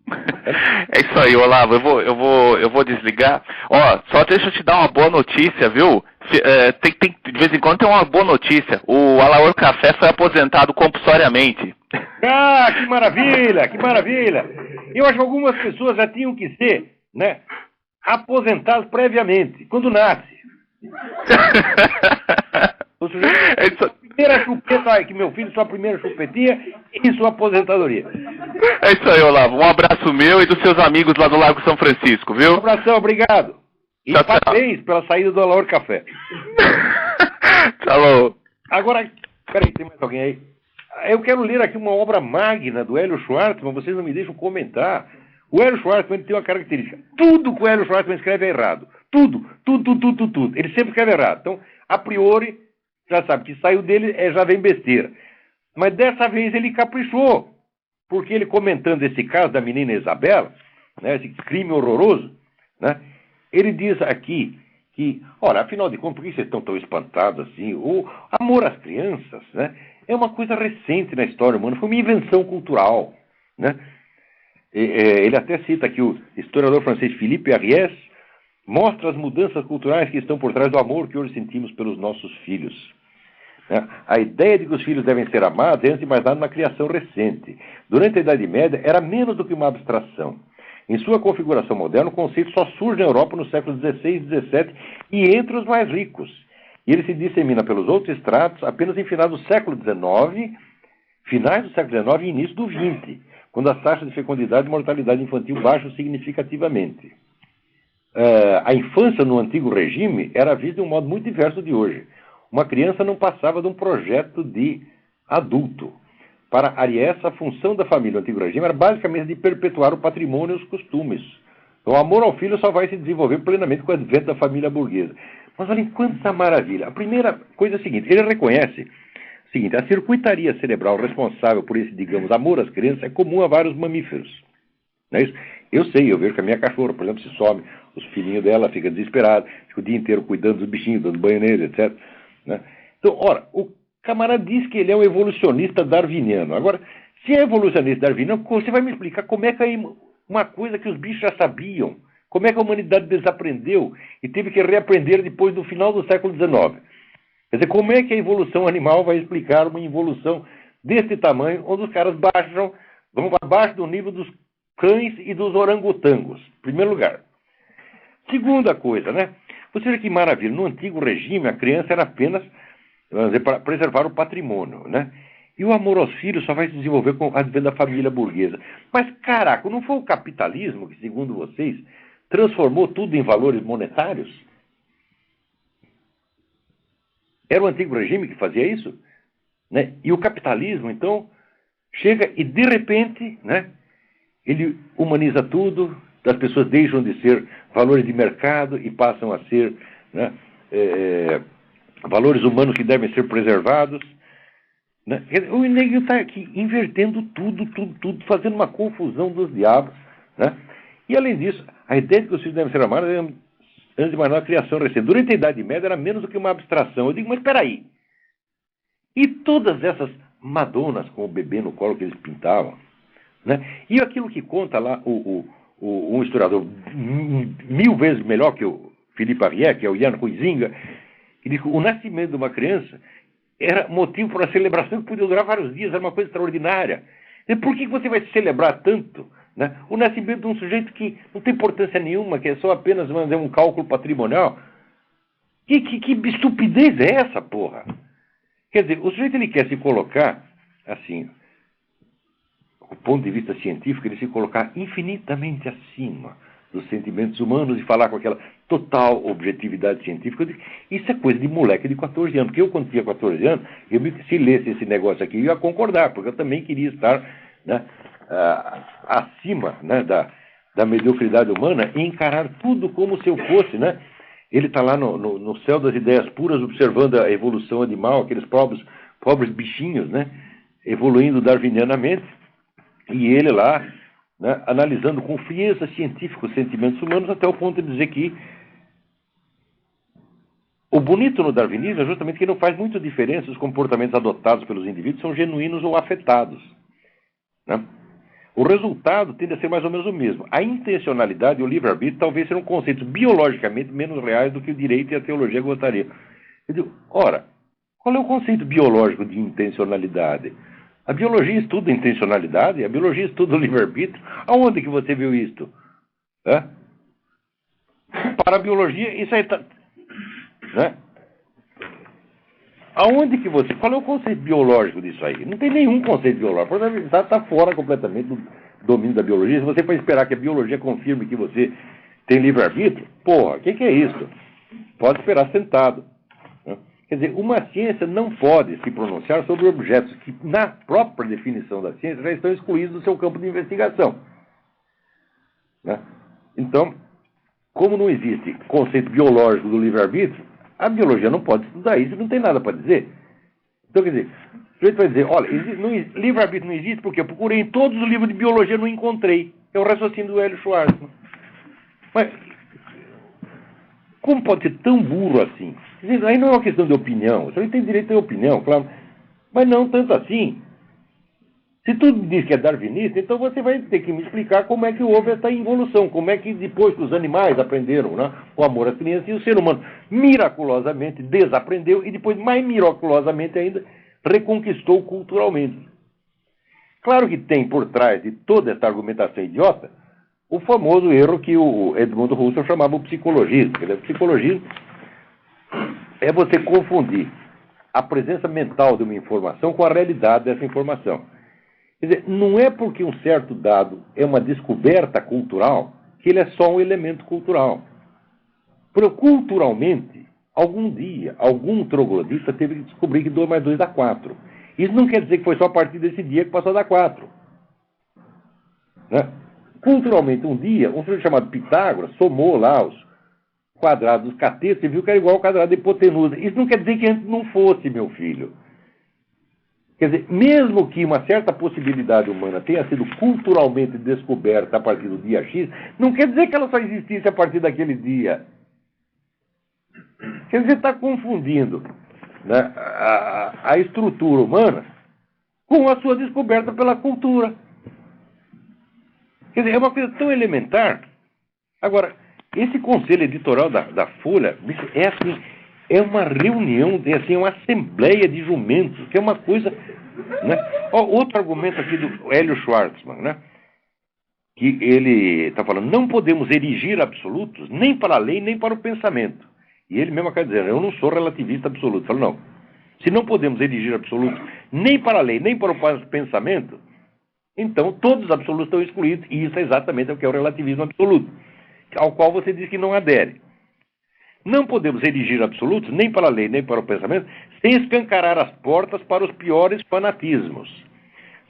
É isso aí, Olavo. Eu vou desligar. Ó, só deixa eu te dar uma boa notícia, viu? De vez em quando tem uma boa notícia. O Alaor Café foi aposentado compulsoriamente. Ah, que maravilha, que maravilha. Eu acho que algumas pessoas já tinham que ser, né, aposentadas previamente, quando nasce. O sujeito primeira chupeta, que meu filho, sua primeira chupetinha e sua aposentadoria. É isso aí, Olavo. Um abraço meu e dos seus amigos lá do Lago São Francisco, viu? Um abração, obrigado. E Tchau, tchau. parabéns pela saída do Alaor Café. Falou. Agora, peraí, tem mais alguém aí? Eu quero ler aqui uma obra magna do Hélio Schwartzman, vocês não me deixam comentar. O Hélio Schwartzman tem uma característica. Tudo que o Hélio Schwartzman escreve é errado. Tudo. Ele sempre escreve errado. Então, a priori, já sabe que saiu dele, já vem besteira. Mas dessa vez ele caprichou. Porque ele comentando esse caso da menina Isabela, né, esse crime horroroso, né, ele diz aqui que, ora, afinal de contas, por que vocês estão tão espantados assim? O amor às crianças, né, é uma coisa recente na história humana, foi uma invenção cultural, né? Ele até cita aqui o historiador francês Philippe Ariès, mostra as mudanças culturais que estão por trás do amor que hoje sentimos pelos nossos filhos. A ideia de que os filhos devem ser amados é, antes de mais nada, uma criação recente. Durante a Idade Média, era menos do que uma abstração. Em sua configuração moderna, o conceito só surge na Europa nos séculos XVI e XVII e entre os mais ricos. E ele se dissemina pelos outros estratos apenas em finais do século XIX e início do XX, quando as taxas de fecundidade e mortalidade infantil baixam significativamente. A infância no antigo regime era vista de um modo muito diverso de hoje. Uma criança não passava de um projeto de adulto. Para Ariès, a função da família no antigo regime era basicamente de perpetuar o patrimônio e os costumes. Então, o amor ao filho só vai se desenvolver plenamente com o advento da família burguesa. Mas olhem quanta maravilha. A primeira coisa é a seguinte, ele reconhece o seguinte, a circuitaria cerebral responsável por esse, digamos, amor às crianças é comum a vários mamíferos. Não é isso? Eu sei, eu vejo que a minha cachorra, por exemplo, se some, os filhinhos dela ficam desesperados, fica o dia inteiro cuidando dos bichinhos, dando banho neles, etc. Né? Então, ora, o camarada diz que ele é um evolucionista darwiniano. Agora, se é evolucionista darwiniano, você vai me explicar como é que é uma coisa que os bichos já sabiam, como é que a humanidade desaprendeu e teve que reaprender depois do final do século XIX. Quer dizer, como é que a evolução animal vai explicar uma evolução desse tamanho, onde os caras vão abaixo do nível dos cães e dos orangotangos, em primeiro lugar. Segunda coisa, né? Você vê que maravilha, no antigo regime a criança era apenas, vamos dizer, para preservar o patrimônio, né? E o amor aos filhos só vai se desenvolver com o advento da família burguesa. Mas, caraca, não foi o capitalismo que, segundo vocês, transformou tudo em valores monetários? Era o antigo regime que fazia isso? Né? E o capitalismo, então, chega e, de repente, né, ele humaniza tudo, as pessoas deixam de ser valores de mercado e passam a ser, né, valores humanos que devem ser preservados. Né? O Nego está aqui invertendo tudo, fazendo uma confusão dos diabos. Né? E, além disso, a ideia de que os filhos devem ser amados é, antes de mais nada, a criação recente. Durante a Idade Média era menos do que uma abstração. Eu digo, mas espera aí. E todas essas madonas com o bebê no colo que eles pintavam? Né? E aquilo que conta lá um historiador 1000 vezes melhor que o Philippe Ariès, que é o Jan Huizinga, que diz que o nascimento de uma criança era motivo para uma celebração que podia durar vários dias, era uma coisa extraordinária. E por que você vai celebrar tanto, né, o nascimento de um sujeito que não tem importância nenhuma, que é só apenas um cálculo patrimonial? Que estupidez é essa, porra? Quer dizer, o sujeito ele quer se colocar, assim, do ponto de vista científico, ele se colocar infinitamente acima dos sentimentos humanos e falar com aquela total objetividade científica. Eu digo, isso é coisa de moleque de 14 anos. Porque eu, quando tinha 14 anos, se lesse esse negócio aqui, eu ia concordar, porque eu também queria estar, né, acima, né, da mediocridade humana e encarar tudo como se eu fosse, né? Ele está lá no céu das ideias puras, observando a evolução animal, aqueles pobres bichinhos, né, evoluindo darwinianamente, e ele lá, né, analisando com frieza científica os sentimentos humanos, até o ponto de dizer que o bonito no darwinismo é justamente que não faz muita diferença os comportamentos adotados pelos indivíduos são genuínos ou afetados. Né? O resultado tende a ser mais ou menos o mesmo. A intencionalidade e o livre-arbítrio talvez sejam conceitos biologicamente menos reais do que o direito e a teologia gostariam. Eu digo, ora, qual é o conceito biológico de intencionalidade? A biologia estuda a intencionalidade, a biologia estuda o livre-arbítrio. Aonde que você viu isto? Para a biologia, isso aí está... Né? aonde que você... Qual é o conceito biológico disso aí? Não tem nenhum conceito biológico. Está fora completamente do domínio da biologia. Se você for esperar que a biologia confirme que você tem livre-arbítrio, porra, o que é isso? Pode esperar sentado. Né? Quer dizer, uma ciência não pode se pronunciar sobre objetos que, na própria definição da ciência, já estão excluídos do seu campo de investigação. Né? Então, como não existe conceito biológico do livre-arbítrio, a biologia não pode estudar isso, não tem nada para dizer. Então, quer dizer, o sujeito vai dizer, olha, livre-arbítrio não existe porque eu procurei em todos os livros de biologia e não encontrei. É o raciocínio do Hélio Schwartzman. Mas, como pode ser tão burro assim? Quer dizer, aí não é uma questão de opinião, o sujeito tem direito a ter opinião, claro, mas não tanto assim. Se tu diz que é darwinista, então você vai ter que me explicar como é que houve essa evolução, como é que depois que os animais aprenderam, né, o amor às crianças, e o ser humano miraculosamente desaprendeu e depois, mais miraculosamente ainda, reconquistou culturalmente. Claro que tem por trás de toda essa argumentação idiota o famoso erro que o Edmund Husserl chamava o psicologismo. O psicologismo é você confundir a presença mental de uma informação com a realidade dessa informação. Quer dizer, não é porque um certo dado é uma descoberta cultural que ele é só um elemento cultural. Porque culturalmente, algum dia, algum troglodita teve que descobrir que 2 mais 2 dá 4. Isso não quer dizer que foi só a partir desse dia que passou a dar 4. Né? Culturalmente, um dia, um sujeito chamado Pitágoras somou lá os quadrados dos catetos e viu que era igual ao quadrado da hipotenusa. Isso não quer dizer que antes não fosse, meu filho. Quer dizer, mesmo que uma certa possibilidade humana tenha sido culturalmente descoberta a partir do dia X, não quer dizer que ela só existisse a partir daquele dia. Quer dizer, está confundindo, né, a estrutura humana com a sua descoberta pela cultura. Quer dizer, é uma coisa tão elementar. Agora, esse conselho editorial da Folha, é assim... É uma reunião, assim, uma assembleia de jumentos, que é uma coisa... Né? Ó, outro argumento aqui do Hélio Schwartzman, né? Que ele está falando, não podemos erigir absolutos nem para a lei, nem para o pensamento. E ele mesmo acaba dizendo, eu não sou relativista absoluto. Fala, não. Se não podemos erigir absolutos nem para a lei, nem para o pensamento, então todos os absolutos estão excluídos. E isso é exatamente o que é o relativismo absoluto, ao qual você diz que não adere. Não podemos erigir absolutos, nem para a lei, nem para o pensamento, sem escancarar as portas para os piores fanatismos.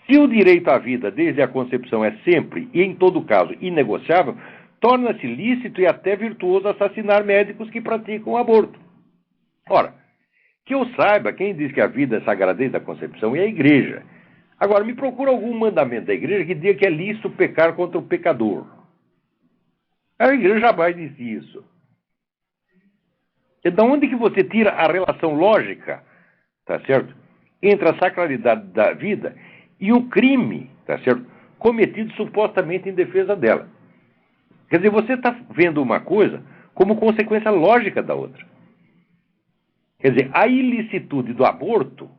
Se o direito à vida, desde a concepção, é sempre e em todo caso inegociável, torna-se lícito e até virtuoso assassinar médicos que praticam o aborto. Ora, que eu saiba, quem diz que a vida é sagrada desde a concepção é a igreja. Agora, me procura algum mandamento da igreja que diga que é lícito pecar contra o pecador. A igreja jamais disse isso. Então, onde que você tira a relação lógica, tá certo, entre a sacralidade da vida e o crime, tá certo, cometido supostamente em defesa dela? Quer dizer, você está vendo uma coisa como consequência lógica da outra. Quer dizer, a ilicitude do aborto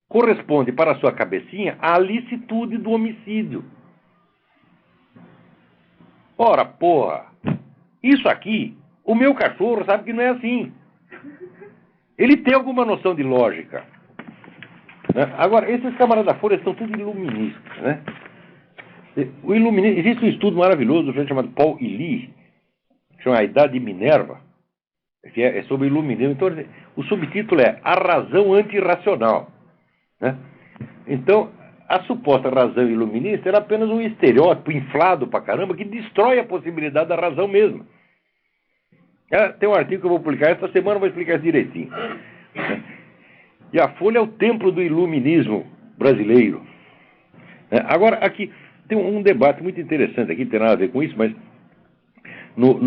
corresponde para a sua cabecinha à licitude do homicídio. Ora, porra, isso aqui... O meu cachorro sabe que não é assim. Ele tem alguma noção de lógica. Né? Agora, esses camaradas da Folha são tudo iluministas. Né? Existe um estudo maravilhoso do sujeito chamado Paul Elie, que chama A Idade de Minerva, que é sobre iluminismo. Então, o subtítulo é A Razão Antirracional. Né? Então, a suposta razão iluminista era apenas um estereótipo inflado pra caramba que destrói a possibilidade da razão mesma. Tem um artigo que eu vou publicar esta semana, vou explicar isso direitinho. E a Folha é o templo do iluminismo brasileiro. Agora, aqui tem um debate muito interessante, aqui não tem nada a ver com isso, mas no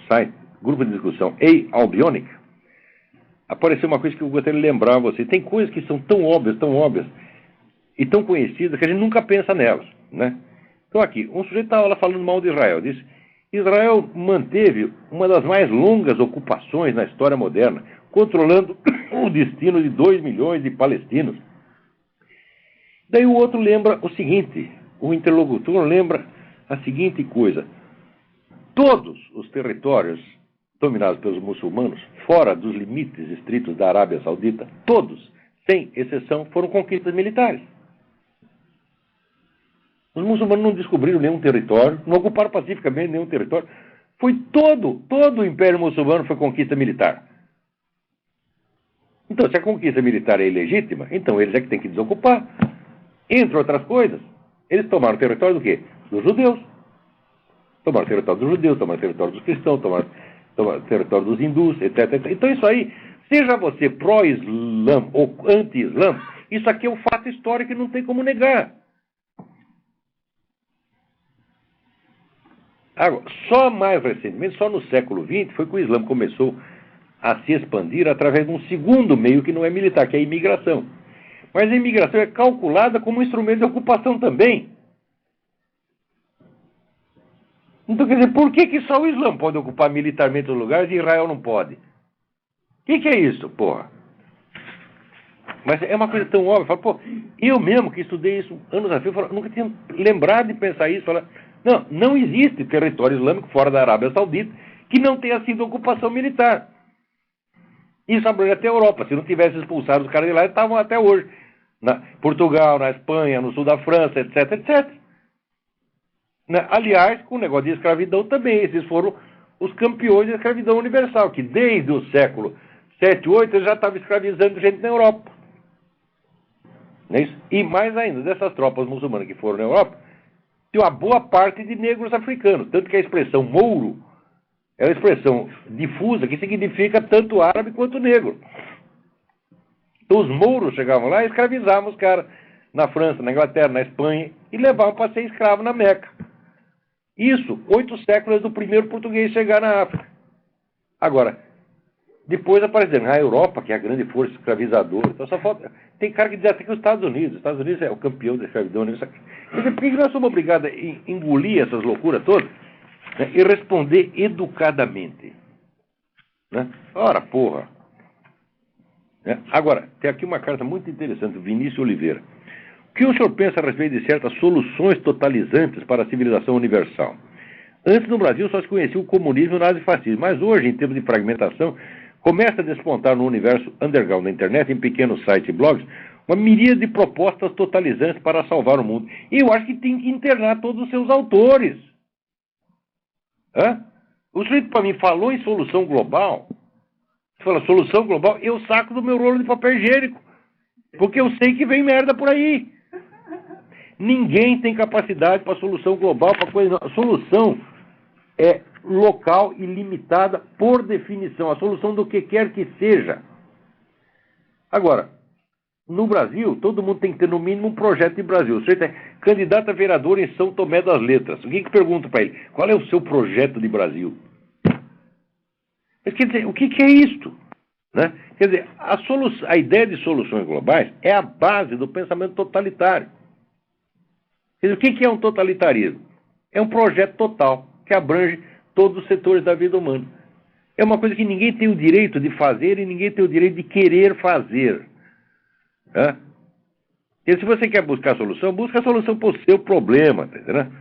site, grupo de discussão A-Albionic, apareceu uma coisa que eu gostaria de lembrar a você. Tem coisas que são tão óbvias e tão conhecidas que a gente nunca pensa nelas. Né? Então aqui, um sujeito estava lá falando mal de Israel, disse... Israel manteve uma das mais longas ocupações na história moderna, controlando o destino de 2 milhões de palestinos. Daí o outro lembra o seguinte, o interlocutor lembra a seguinte coisa. Todos os territórios dominados pelos muçulmanos, fora dos limites estritos da Arábia Saudita, todos, sem exceção, foram conquistas militares. Os muçulmanos não descobriram nenhum território, não ocuparam pacificamente nenhum território. Foi todo o Império Muçulmano foi conquista militar. Então, se a conquista militar é ilegítima, então eles é que têm que desocupar. Entre outras coisas, eles tomaram o território do quê? Dos judeus. Tomaram o território dos judeus, tomaram o território dos cristãos, tomaram o território dos hindus, etc, etc. Então, isso aí, seja você pró-Islã ou anti-Islã, isso aqui é um fato histórico e não tem como negar. Agora, só mais recentemente, só no século XX, foi que o Islã começou a se expandir através de um segundo meio que não é militar, que é a imigração. Mas a imigração é calculada como um instrumento de ocupação também. Então, quer dizer, por que só o Islã pode ocupar militarmente os lugares e Israel não pode? O que é isso, porra? Mas é uma coisa tão óbvia. Pô, eu mesmo que estudei isso anos a fio, nunca tinha lembrado de pensar isso. Não existe território islâmico fora da Arábia Saudita que não tenha sido ocupação militar. Isso abrange até a Europa. Se não tivesse expulsado os caras de lá, eles estavam até hoje. Na Portugal, na Espanha, no sul da França, etc, etc. Aliás, com o negócio de escravidão também. Esses foram os campeões da escravidão universal, que desde o século 7, 8, eles já estavam escravizando gente na Europa. Não é isso? E mais ainda, dessas tropas muçulmanas que foram na Europa, tem uma boa parte de negros africanos. Tanto que a expressão mouro é uma expressão difusa que significa tanto árabe quanto negro. Então os mouros chegavam lá e escravizavam os caras na França, na Inglaterra, na Espanha e levavam para ser escravo na Meca. Isso, 8 séculos do primeiro português chegar na África. Agora, depois aparecendo a Europa, que é a grande força escravizadora. Então só falta. Tem cara que diz até que os Estados Unidos é o campeão da escravidão. Quer dizer, por que nós somos obrigados a engolir essas loucuras todas, né, e responder educadamente? Né? Ora, porra. Né? Agora, tem aqui uma carta muito interessante do Vinícius Oliveira. O que o senhor pensa a respeito de certas soluções totalizantes para a civilização universal? Antes, no Brasil, só se conhecia o comunismo e o nazifascismo, mas hoje, em termos de fragmentação, começa a despontar no universo underground da internet, em pequenos sites e blogs, uma miríade de propostas totalizantes para salvar o mundo. E eu acho que tem que internar todos os seus autores. O sujeito, para mim, falou em solução global. Você fala solução global, eu saco do meu rolo de papel higiênico. Porque eu sei que vem merda por aí. Ninguém tem capacidade para solução global, para coisa. A solução é local e limitada por definição. A solução do que quer que seja. Agora, no Brasil, todo mundo tem que ter no mínimo um projeto de Brasil. O sujeito é candidato a vereador em São Tomé das Letras. Alguém que pergunta para ele, qual é o seu projeto de Brasil? Mas, quer dizer, o que é isto? Né? Quer dizer, a ideia de soluções globais é a base do pensamento totalitário. Quer dizer, o que é um totalitarismo? É um projeto total, que abrange todos os setores da vida humana. É uma coisa que ninguém tem o direito de fazer e ninguém tem o direito de querer fazer. Né? E se você quer buscar a solução, busca a solução para o seu problema. Tá entendendo?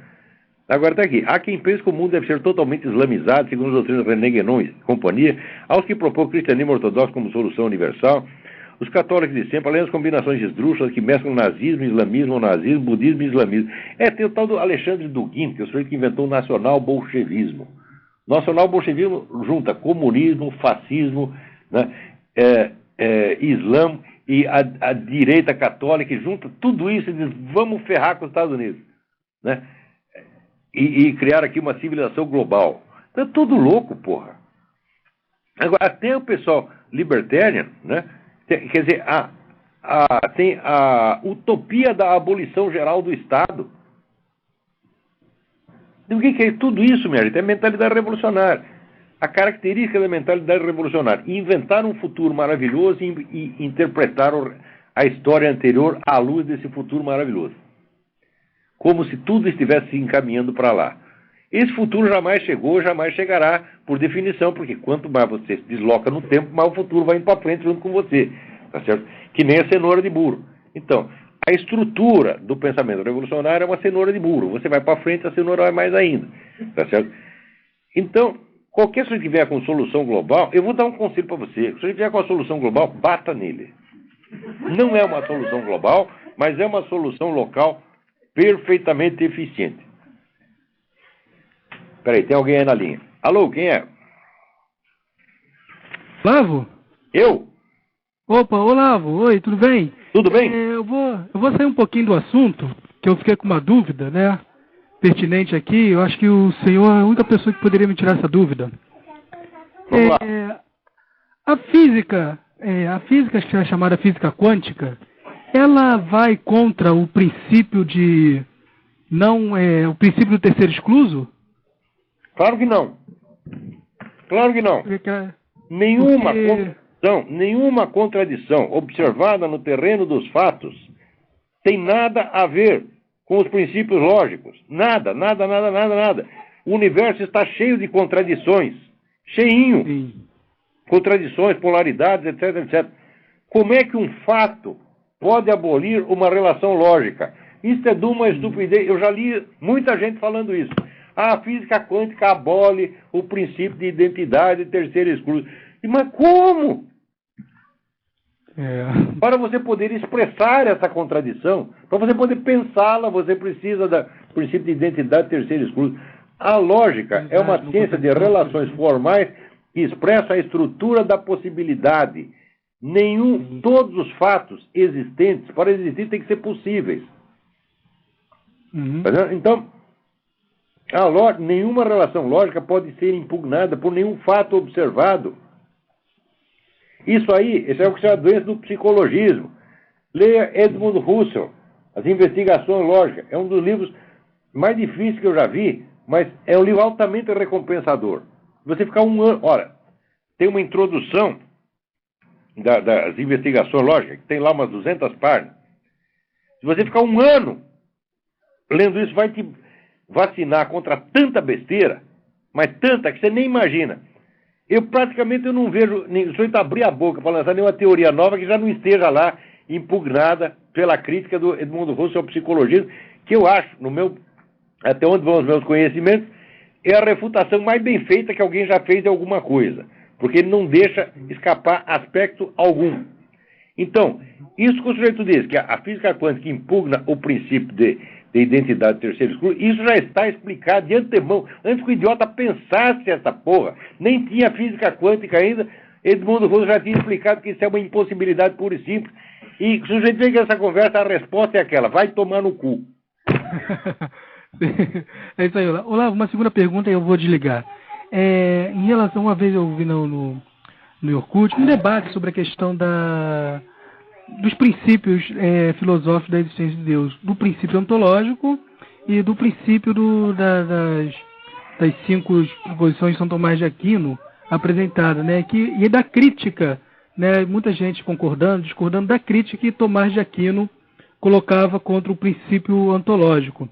Agora está aqui. Há quem pense que o mundo deve ser totalmente islamizado, segundo as doutrinas René Guénon e companhia, aos que propõem o cristianismo ortodoxo como solução universal, os católicos de sempre, além das combinações esdrúxulas que mesclam nazismo, islamismo, nazismo, budismo e islamismo. Tem o tal do Alexandre Dugin, que é o sujeito que inventou o nacional-bolchevismo. O nacional-bolchevismo junta comunismo, fascismo, né, islã e a direita católica, e junta tudo isso e diz, vamos ferrar com os Estados Unidos. Né? E criar aqui uma civilização global. Então é tudo louco, porra. Agora, até o pessoal libertarian, né? Quer dizer, tem a utopia da abolição geral do Estado. O que é tudo isso, minha gente? É mentalidade revolucionária. A característica da mentalidade revolucionária: inventar um futuro maravilhoso e interpretar a história anterior à luz desse futuro maravilhoso. Como se tudo estivesse se encaminhando para lá. Esse futuro jamais chegou, jamais chegará, por definição, porque quanto mais você se desloca no tempo, mais o futuro vai indo para frente junto com você. Tá certo? Que nem a cenoura de burro. Então, a estrutura do pensamento revolucionário é uma cenoura de burro. Você vai para frente, a cenoura vai mais ainda. Tá certo? Então, Qualquer se ele vier com solução global, eu vou dar um conselho para você. Se ele vier com a solução global, bata nele. Não é uma solução global, mas é uma solução local perfeitamente eficiente. Peraí, tem alguém aí na linha. Alô, quem é? Olavo? Eu? Opa, Olavo, oi, tudo bem? Tudo bem? Eu vou sair um pouquinho do assunto, que eu fiquei com uma dúvida, né? Pertinente aqui, eu acho que o senhor é a única pessoa que poderia me tirar essa dúvida. Vamos lá. A física que é chamada física quântica, ela vai contra o princípio de o princípio do terceiro excluso? Claro que não. Claro que não. Nenhuma contradição observada no terreno dos fatos tem nada a ver com os princípios lógicos. Nada. O universo está cheio de contradições. Cheinho. Sim. Contradições, polaridades, etc. Como é que um fato pode abolir uma relação lógica? Isso é de uma estupidez. Eu já li muita gente falando isso. A física quântica abole o princípio de identidade terceira exclusa. Mas como? Para você poder expressar essa contradição, para você poder pensá-la, você precisa do princípio de identidade terceira exclusa. A lógica é uma ciência de relações formais que expressa a estrutura da possibilidade. Todos os fatos existentes, para existir, têm que ser possíveis. Então, nenhuma relação lógica pode ser impugnada por nenhum fato observado. Isso é o que se chama doença do psicologismo. Leia Edmund Husserl, As Investigações Lógicas. É um dos livros mais difíceis que eu já vi, mas é um livro altamente recompensador. Você ficar um ano... Ora, tem uma introdução das investigações lógicas, que tem lá umas 200 páginas. Se você ficar um ano lendo isso, vai te vacinar contra tanta besteira, mas tanta que você nem imagina. Eu praticamente não vejo o sujeito abrir a boca para lançar nenhuma teoria nova que já não esteja lá impugnada pela crítica do Edmund Husserl ao psicologismo, que eu acho, até onde vão os meus conhecimentos, é a refutação mais bem feita que alguém já fez de alguma coisa, porque ele não deixa escapar aspecto algum. Então, isso que o sujeito diz, que a física quântica impugna o princípio de identidade terceira exclusa, isso já está explicado de antemão. Antes que o idiota pensasse essa porra, nem tinha física quântica ainda, Edmundo Husserl já tinha explicado que isso é uma impossibilidade pura e simples. E se o sujeito vem com essa conversa, a resposta é aquela: vai tomar no cu. É isso aí, Olavo. Uma segunda pergunta e eu vou desligar. Em relação, uma vez eu vi no Orkut um debate sobre a questão dos princípios filosóficos da existência de Deus, do princípio ontológico e do princípio das 5 proposições de São Tomás de Aquino apresentadas, né? E da crítica, né? Muita gente discordando da crítica que Tomás de Aquino colocava contra o princípio ontológico.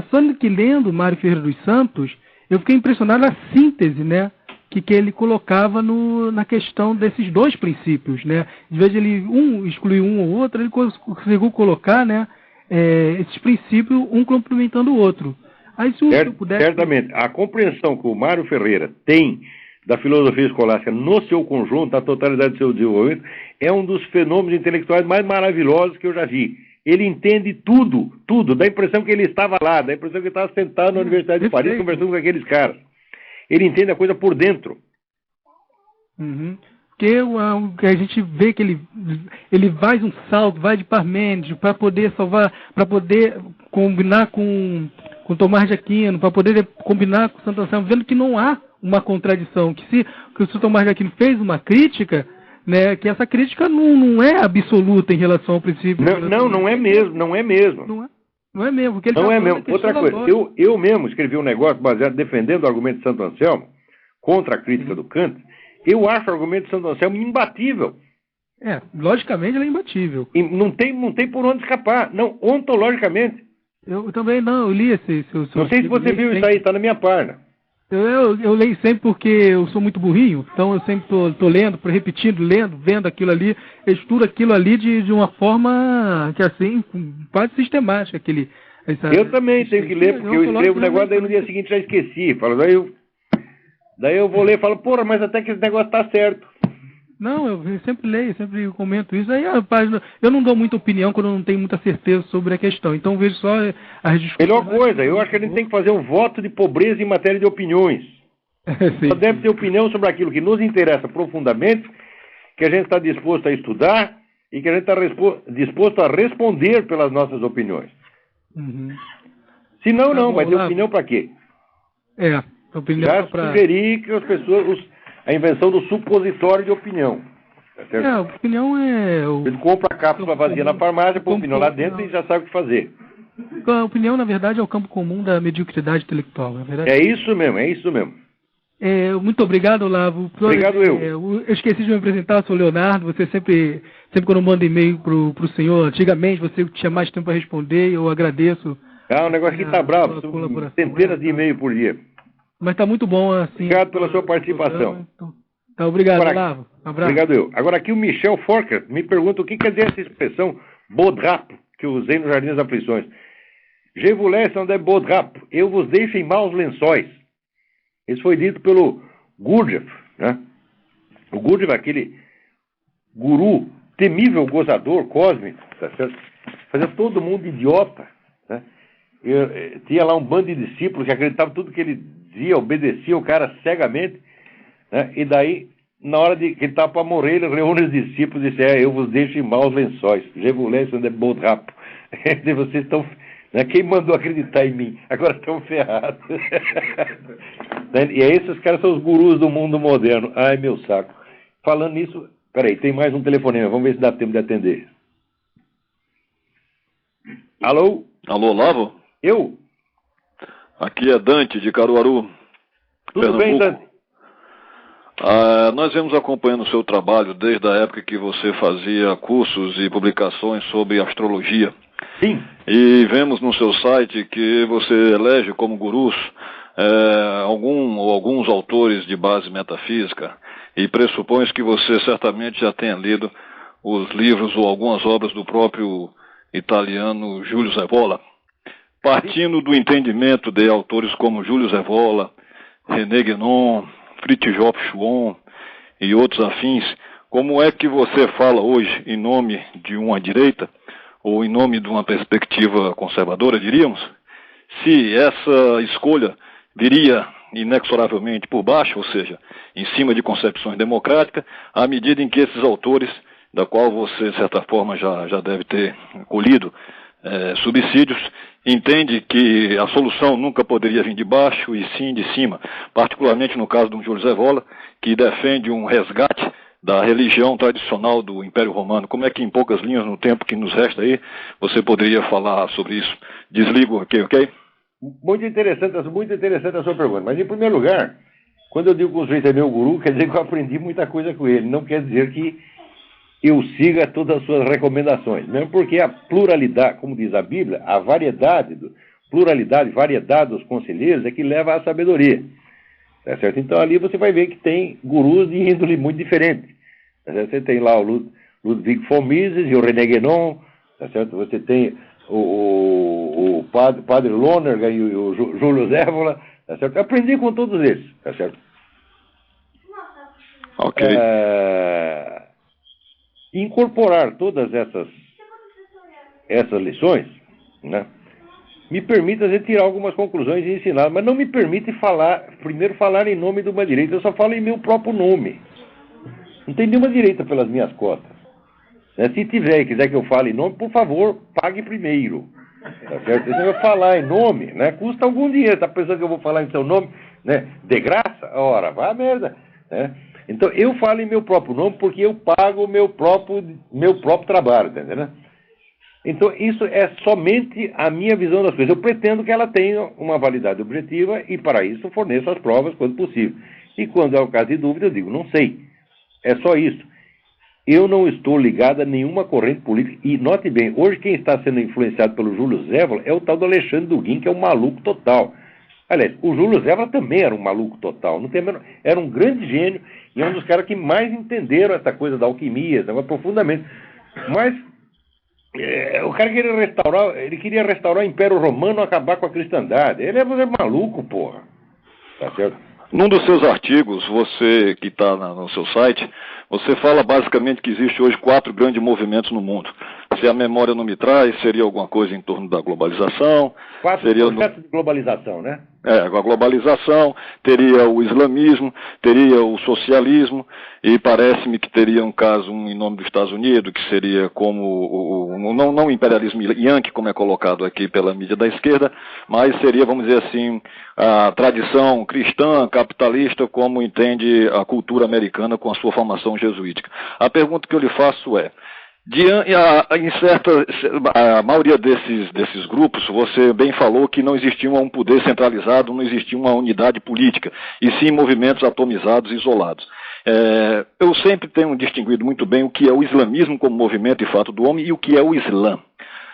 Só que lendo Mário Ferreira dos Santos, eu fiquei impressionado na síntese, né? Que ele colocava na questão desses dois princípios, né? Em vez de ele excluir um ou outro, ele conseguiu colocar, né, esses princípios, um complementando o outro. Aí, se eu pudesse... Certamente. A compreensão que o Mário Ferreira tem da filosofia escolástica no seu conjunto, na totalidade do seu desenvolvimento, é um dos fenômenos intelectuais mais maravilhosos que eu já vi. Ele entende tudo, dá a impressão que ele estava lá, dá a impressão que ele estava sentado na Universidade de Paris conversando com aqueles caras. Ele entende a coisa por dentro. Porque a gente vê que ele faz um salto, vai de Parmênides para poder salvar, para poder combinar com Tomás de Aquino, para poder combinar com Santo Anselmo, vendo que não há uma contradição, que o Sr. Tomás de Aquino fez uma crítica, né, que essa crítica não é absoluta em relação ao princípio. Não é mesmo. Não é mesmo. Porque ele não é mesmo. Outra coisa, eu mesmo escrevi um negócio baseado defendendo o argumento de Santo Anselmo contra a crítica do Kant. Eu acho o argumento de Santo Anselmo imbatível. Logicamente ele é imbatível. E não tem por onde escapar. Não, ontologicamente. Eu também não, eu li esse... Não sei se você viu isso aí, está na minha página. Eu leio sempre porque eu sou muito burrinho, então eu sempre tô lendo, repetindo, vendo aquilo ali, eu estudo aquilo ali de uma forma que assim, quase sistemática. Eu também tenho que ler, porque eu escrevo o negócio, daí no dia seguinte já esqueci. Daí eu vou ler e falo, porra, mas até que esse negócio tá certo. Não, eu sempre leio, sempre comento isso. Aí, rapaz, eu não dou muita opinião quando eu não tenho muita certeza sobre a questão. Então, vejo só as discussões. Melhor coisa, eu acho que a gente tem que fazer um voto de pobreza em matéria de opiniões. Sim. Só deve ter opinião sobre aquilo que nos interessa profundamente, que a gente está disposto a estudar e que a gente está disposto a responder pelas nossas opiniões. Uhum. Se não, Tá não, bom, vai ter Olavo. opinião para quê? Opinião Já para... sugeri que as pessoas, a invenção do supositório de opinião. Tá certo? a opinião é... Ele compra a cápsula vazia na farmácia, põe a opinião lá dentro e já sabe o que fazer. A opinião, na verdade, é o campo comum da mediocridade intelectual, na verdade. É isso mesmo, é isso mesmo. Muito obrigado, Olavo. Obrigado eu. Eu esqueci de me apresentar, eu sou o Leonardo. Você sempre quando manda e-mail pro senhor, antigamente você tinha mais tempo para responder, eu agradeço. O negócio aqui tá bravo, são colaboração. centenas de e-mails por dia. Mas tá muito bom, assim. Obrigado pela sua participação. Tá, obrigado, Agora, Olavo. Um abraço. Obrigado eu. Agora aqui o Michel Forker me pergunta o que quer dizer essa expressão bodrapo que eu usei no Jardim das Aflições. Je vous laisse en des bodrapes. Eu vos deixo em maus lençóis. Isso foi dito pelo Gurdjieff, né? O Gurdjieff, aquele guru, temível gozador cósmico, tá certo? Fazia todo mundo idiota, né? Tinha lá um bando de discípulos que acreditavam em tudo que ele dizia, obedecia o cara cegamente, né? E daí, na hora que ele estava para morrer, ele reúne os discípulos e disse, eu vos deixo em maus lençóis. Je vous laisse en des bodrapes. Vocês estão... Quem mandou acreditar em mim? Agora estão ferrados. E esses caras são os gurus do mundo moderno. Ai, meu saco. Falando nisso, peraí, tem mais um telefonema. Vamos ver se dá tempo de atender. Alô? Alô, Olavo? Eu? Aqui é Dante, de Caruaru, Tudo bem, Dante? Nós vemos acompanhando o seu trabalho desde a época que você fazia cursos e publicações sobre astrologia. Sim. E vemos no seu site que você elege como gurus alguns autores de base metafísica e pressupõe que você certamente já tenha lido os livros ou algumas obras do próprio italiano Júlio Evola. Partindo do entendimento de autores como Júlio Evola, René Guénon, Fritjof Schuon e outros afins, como é que você fala hoje em nome de uma direita ou em nome de uma perspectiva conservadora, diríamos, se essa escolha viria inexoravelmente por baixo, ou seja, em cima de concepções democráticas, à medida em que esses autores, da qual você, de certa forma, já deve ter colhido subsídios, entende que a solução nunca poderia vir de baixo e sim de cima, particularmente no caso do Júlio Evola, que defende um resgate da religião tradicional do Império Romano. Como é que, em poucas linhas, no tempo que nos resta aí, você poderia falar sobre isso? Desligo aqui, ok? Muito interessante a sua pergunta. Mas, em primeiro lugar, quando eu digo que o sujeito é meu guru, quer dizer que eu aprendi muita coisa com ele. Não quer dizer que eu siga todas as suas recomendações. Mesmo porque a pluralidade, como diz a Bíblia, a variedade dos conselheiros é que leva à sabedoria. Tá certo? Então ali você vai ver que tem gurus de índole muito diferente. Tá certo? Você tem lá o Ludwig von Mises e o René Guénon, tá certo? Você tem o padre Lonergan e o Júlio Evola, tá certo? Eu aprendi com todos eles, tá certo? Ok. Incorporar todas essas lições, né? Me permite, às vezes, tirar algumas conclusões e ensinar, mas não me permite primeiro falar em nome de uma direita, eu só falo em meu próprio nome. Não tem nenhuma direita pelas minhas costas. Se tiver e quiser que eu fale em nome, por favor, pague primeiro. Tá certo? Se eu falar em nome, né, custa algum dinheiro. Está pensando que eu vou falar em seu nome, né, de graça? Ora, vai a merda. Né? Então, eu falo em meu próprio nome porque eu pago o meu próprio trabalho, tá entendendo? Então, isso é somente a minha visão das coisas. Eu pretendo que ela tenha uma validade objetiva e, para isso, forneço as provas quando possível. E, quando é o caso de dúvida, eu digo, não sei. É só isso. Eu não estou ligado a nenhuma corrente política. E, note bem, hoje quem está sendo influenciado pelo Júlio Evola é o tal do Alexandre Duguin, que é um maluco total. Aliás, o Júlio Evola também era um maluco total. Não tem menor... Era um grande gênio e é um dos caras que mais entenderam essa coisa da alquimia, profundamente. Mas... o cara queria restaurar o Império Romano e acabar com a cristandade. Ele é maluco, porra. Tá certo? Num dos seus artigos, você que está no seu site, você fala basicamente que existe hoje 4 grandes movimentos no mundo. Se a memória não me traz, seria alguma coisa em torno da globalização. 4 projetos de globalização, né? A globalização, teria o islamismo, teria o socialismo, e parece-me que teria um caso em nome dos Estados Unidos, que seria como não o imperialismo yankee, como é colocado aqui pela mídia da esquerda, mas seria, vamos dizer assim, a tradição cristã, capitalista, como entende a cultura americana com a sua formação jesuítica. A pergunta que eu lhe faço é, a maioria desses grupos, você bem falou que não existia um poder centralizado, não existia uma unidade política, e sim movimentos atomizados e isolados. Eu sempre tenho distinguido muito bem o que é o islamismo como movimento e fato do homem e o que é o Islã.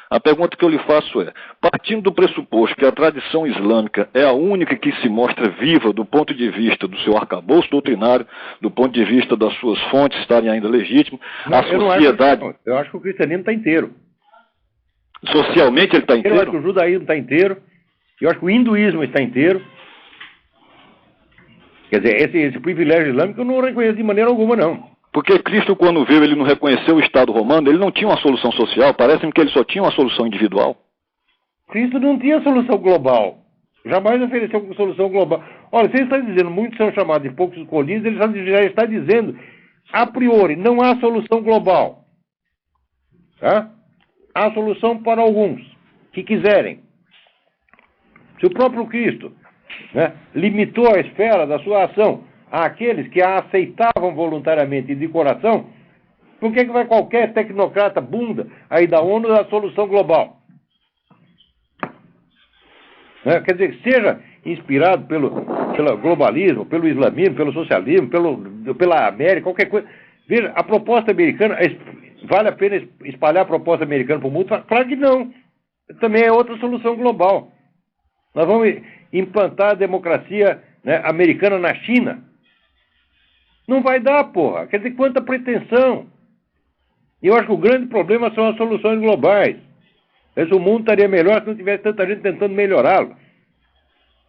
A pergunta que eu lhe faço é, partindo do pressuposto que a tradição islâmica é a única que se mostra viva do ponto de vista do seu arcabouço doutrinário, do ponto de vista das suas fontes estarem ainda legítimas, a sociedade... Eu acho que o cristianismo está inteiro. Socialmente ele está inteiro? Eu acho que o judaísmo está inteiro, eu acho que o hinduísmo está inteiro. Quer dizer, esse privilégio islâmico eu não reconheço de maneira alguma, não. Porque Cristo, quando veio, ele não reconheceu o Estado romano, ele não tinha uma solução social, parece-me que ele só tinha uma solução individual. Cristo não tinha solução global. Jamais ofereceu uma solução global. Olha, você está dizendo, muitos são chamados de poucos escolhidos, ele já está dizendo, a priori, não há solução global. Tá? Há solução para alguns que quiserem. Se o próprio Cristo, né, limitou a esfera da sua ação àqueles que a aceitavam voluntariamente e de coração, por que vai qualquer tecnocrata bunda aí da ONU dar solução global? Né? Quer dizer, seja inspirado pelo globalismo, pelo islamismo, pelo socialismo, pela América, qualquer coisa. Veja, a proposta americana, vale a pena espalhar a proposta americana para o mundo? Claro que não. Também é outra solução global. Nós vamos implantar a democracia, né, americana na China. Não vai dar, porra. Quer dizer, quanta pretensão. E eu acho que o grande problema são as soluções globais. O mundo estaria melhor se não tivesse tanta gente tentando melhorá-lo.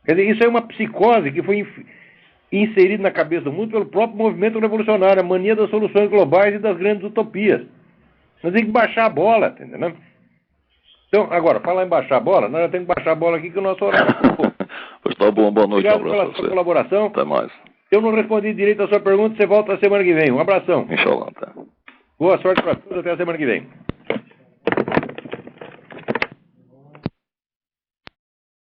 Quer dizer, isso é uma psicose que foi inserida na cabeça do mundo pelo próprio movimento revolucionário, a mania das soluções globais e das grandes utopias. Nós temos que baixar a bola, entendeu? Então, agora, falar em baixar a bola, nós já temos que baixar a bola aqui que o nosso horário acabou. Pois tá bom, boa noite. Obrigado pela sua colaboração. Até mais. Eu não respondi direito a sua pergunta, você volta a semana que vem. Um abração. Inshallah, tá. Boa sorte para todos, até a semana que vem.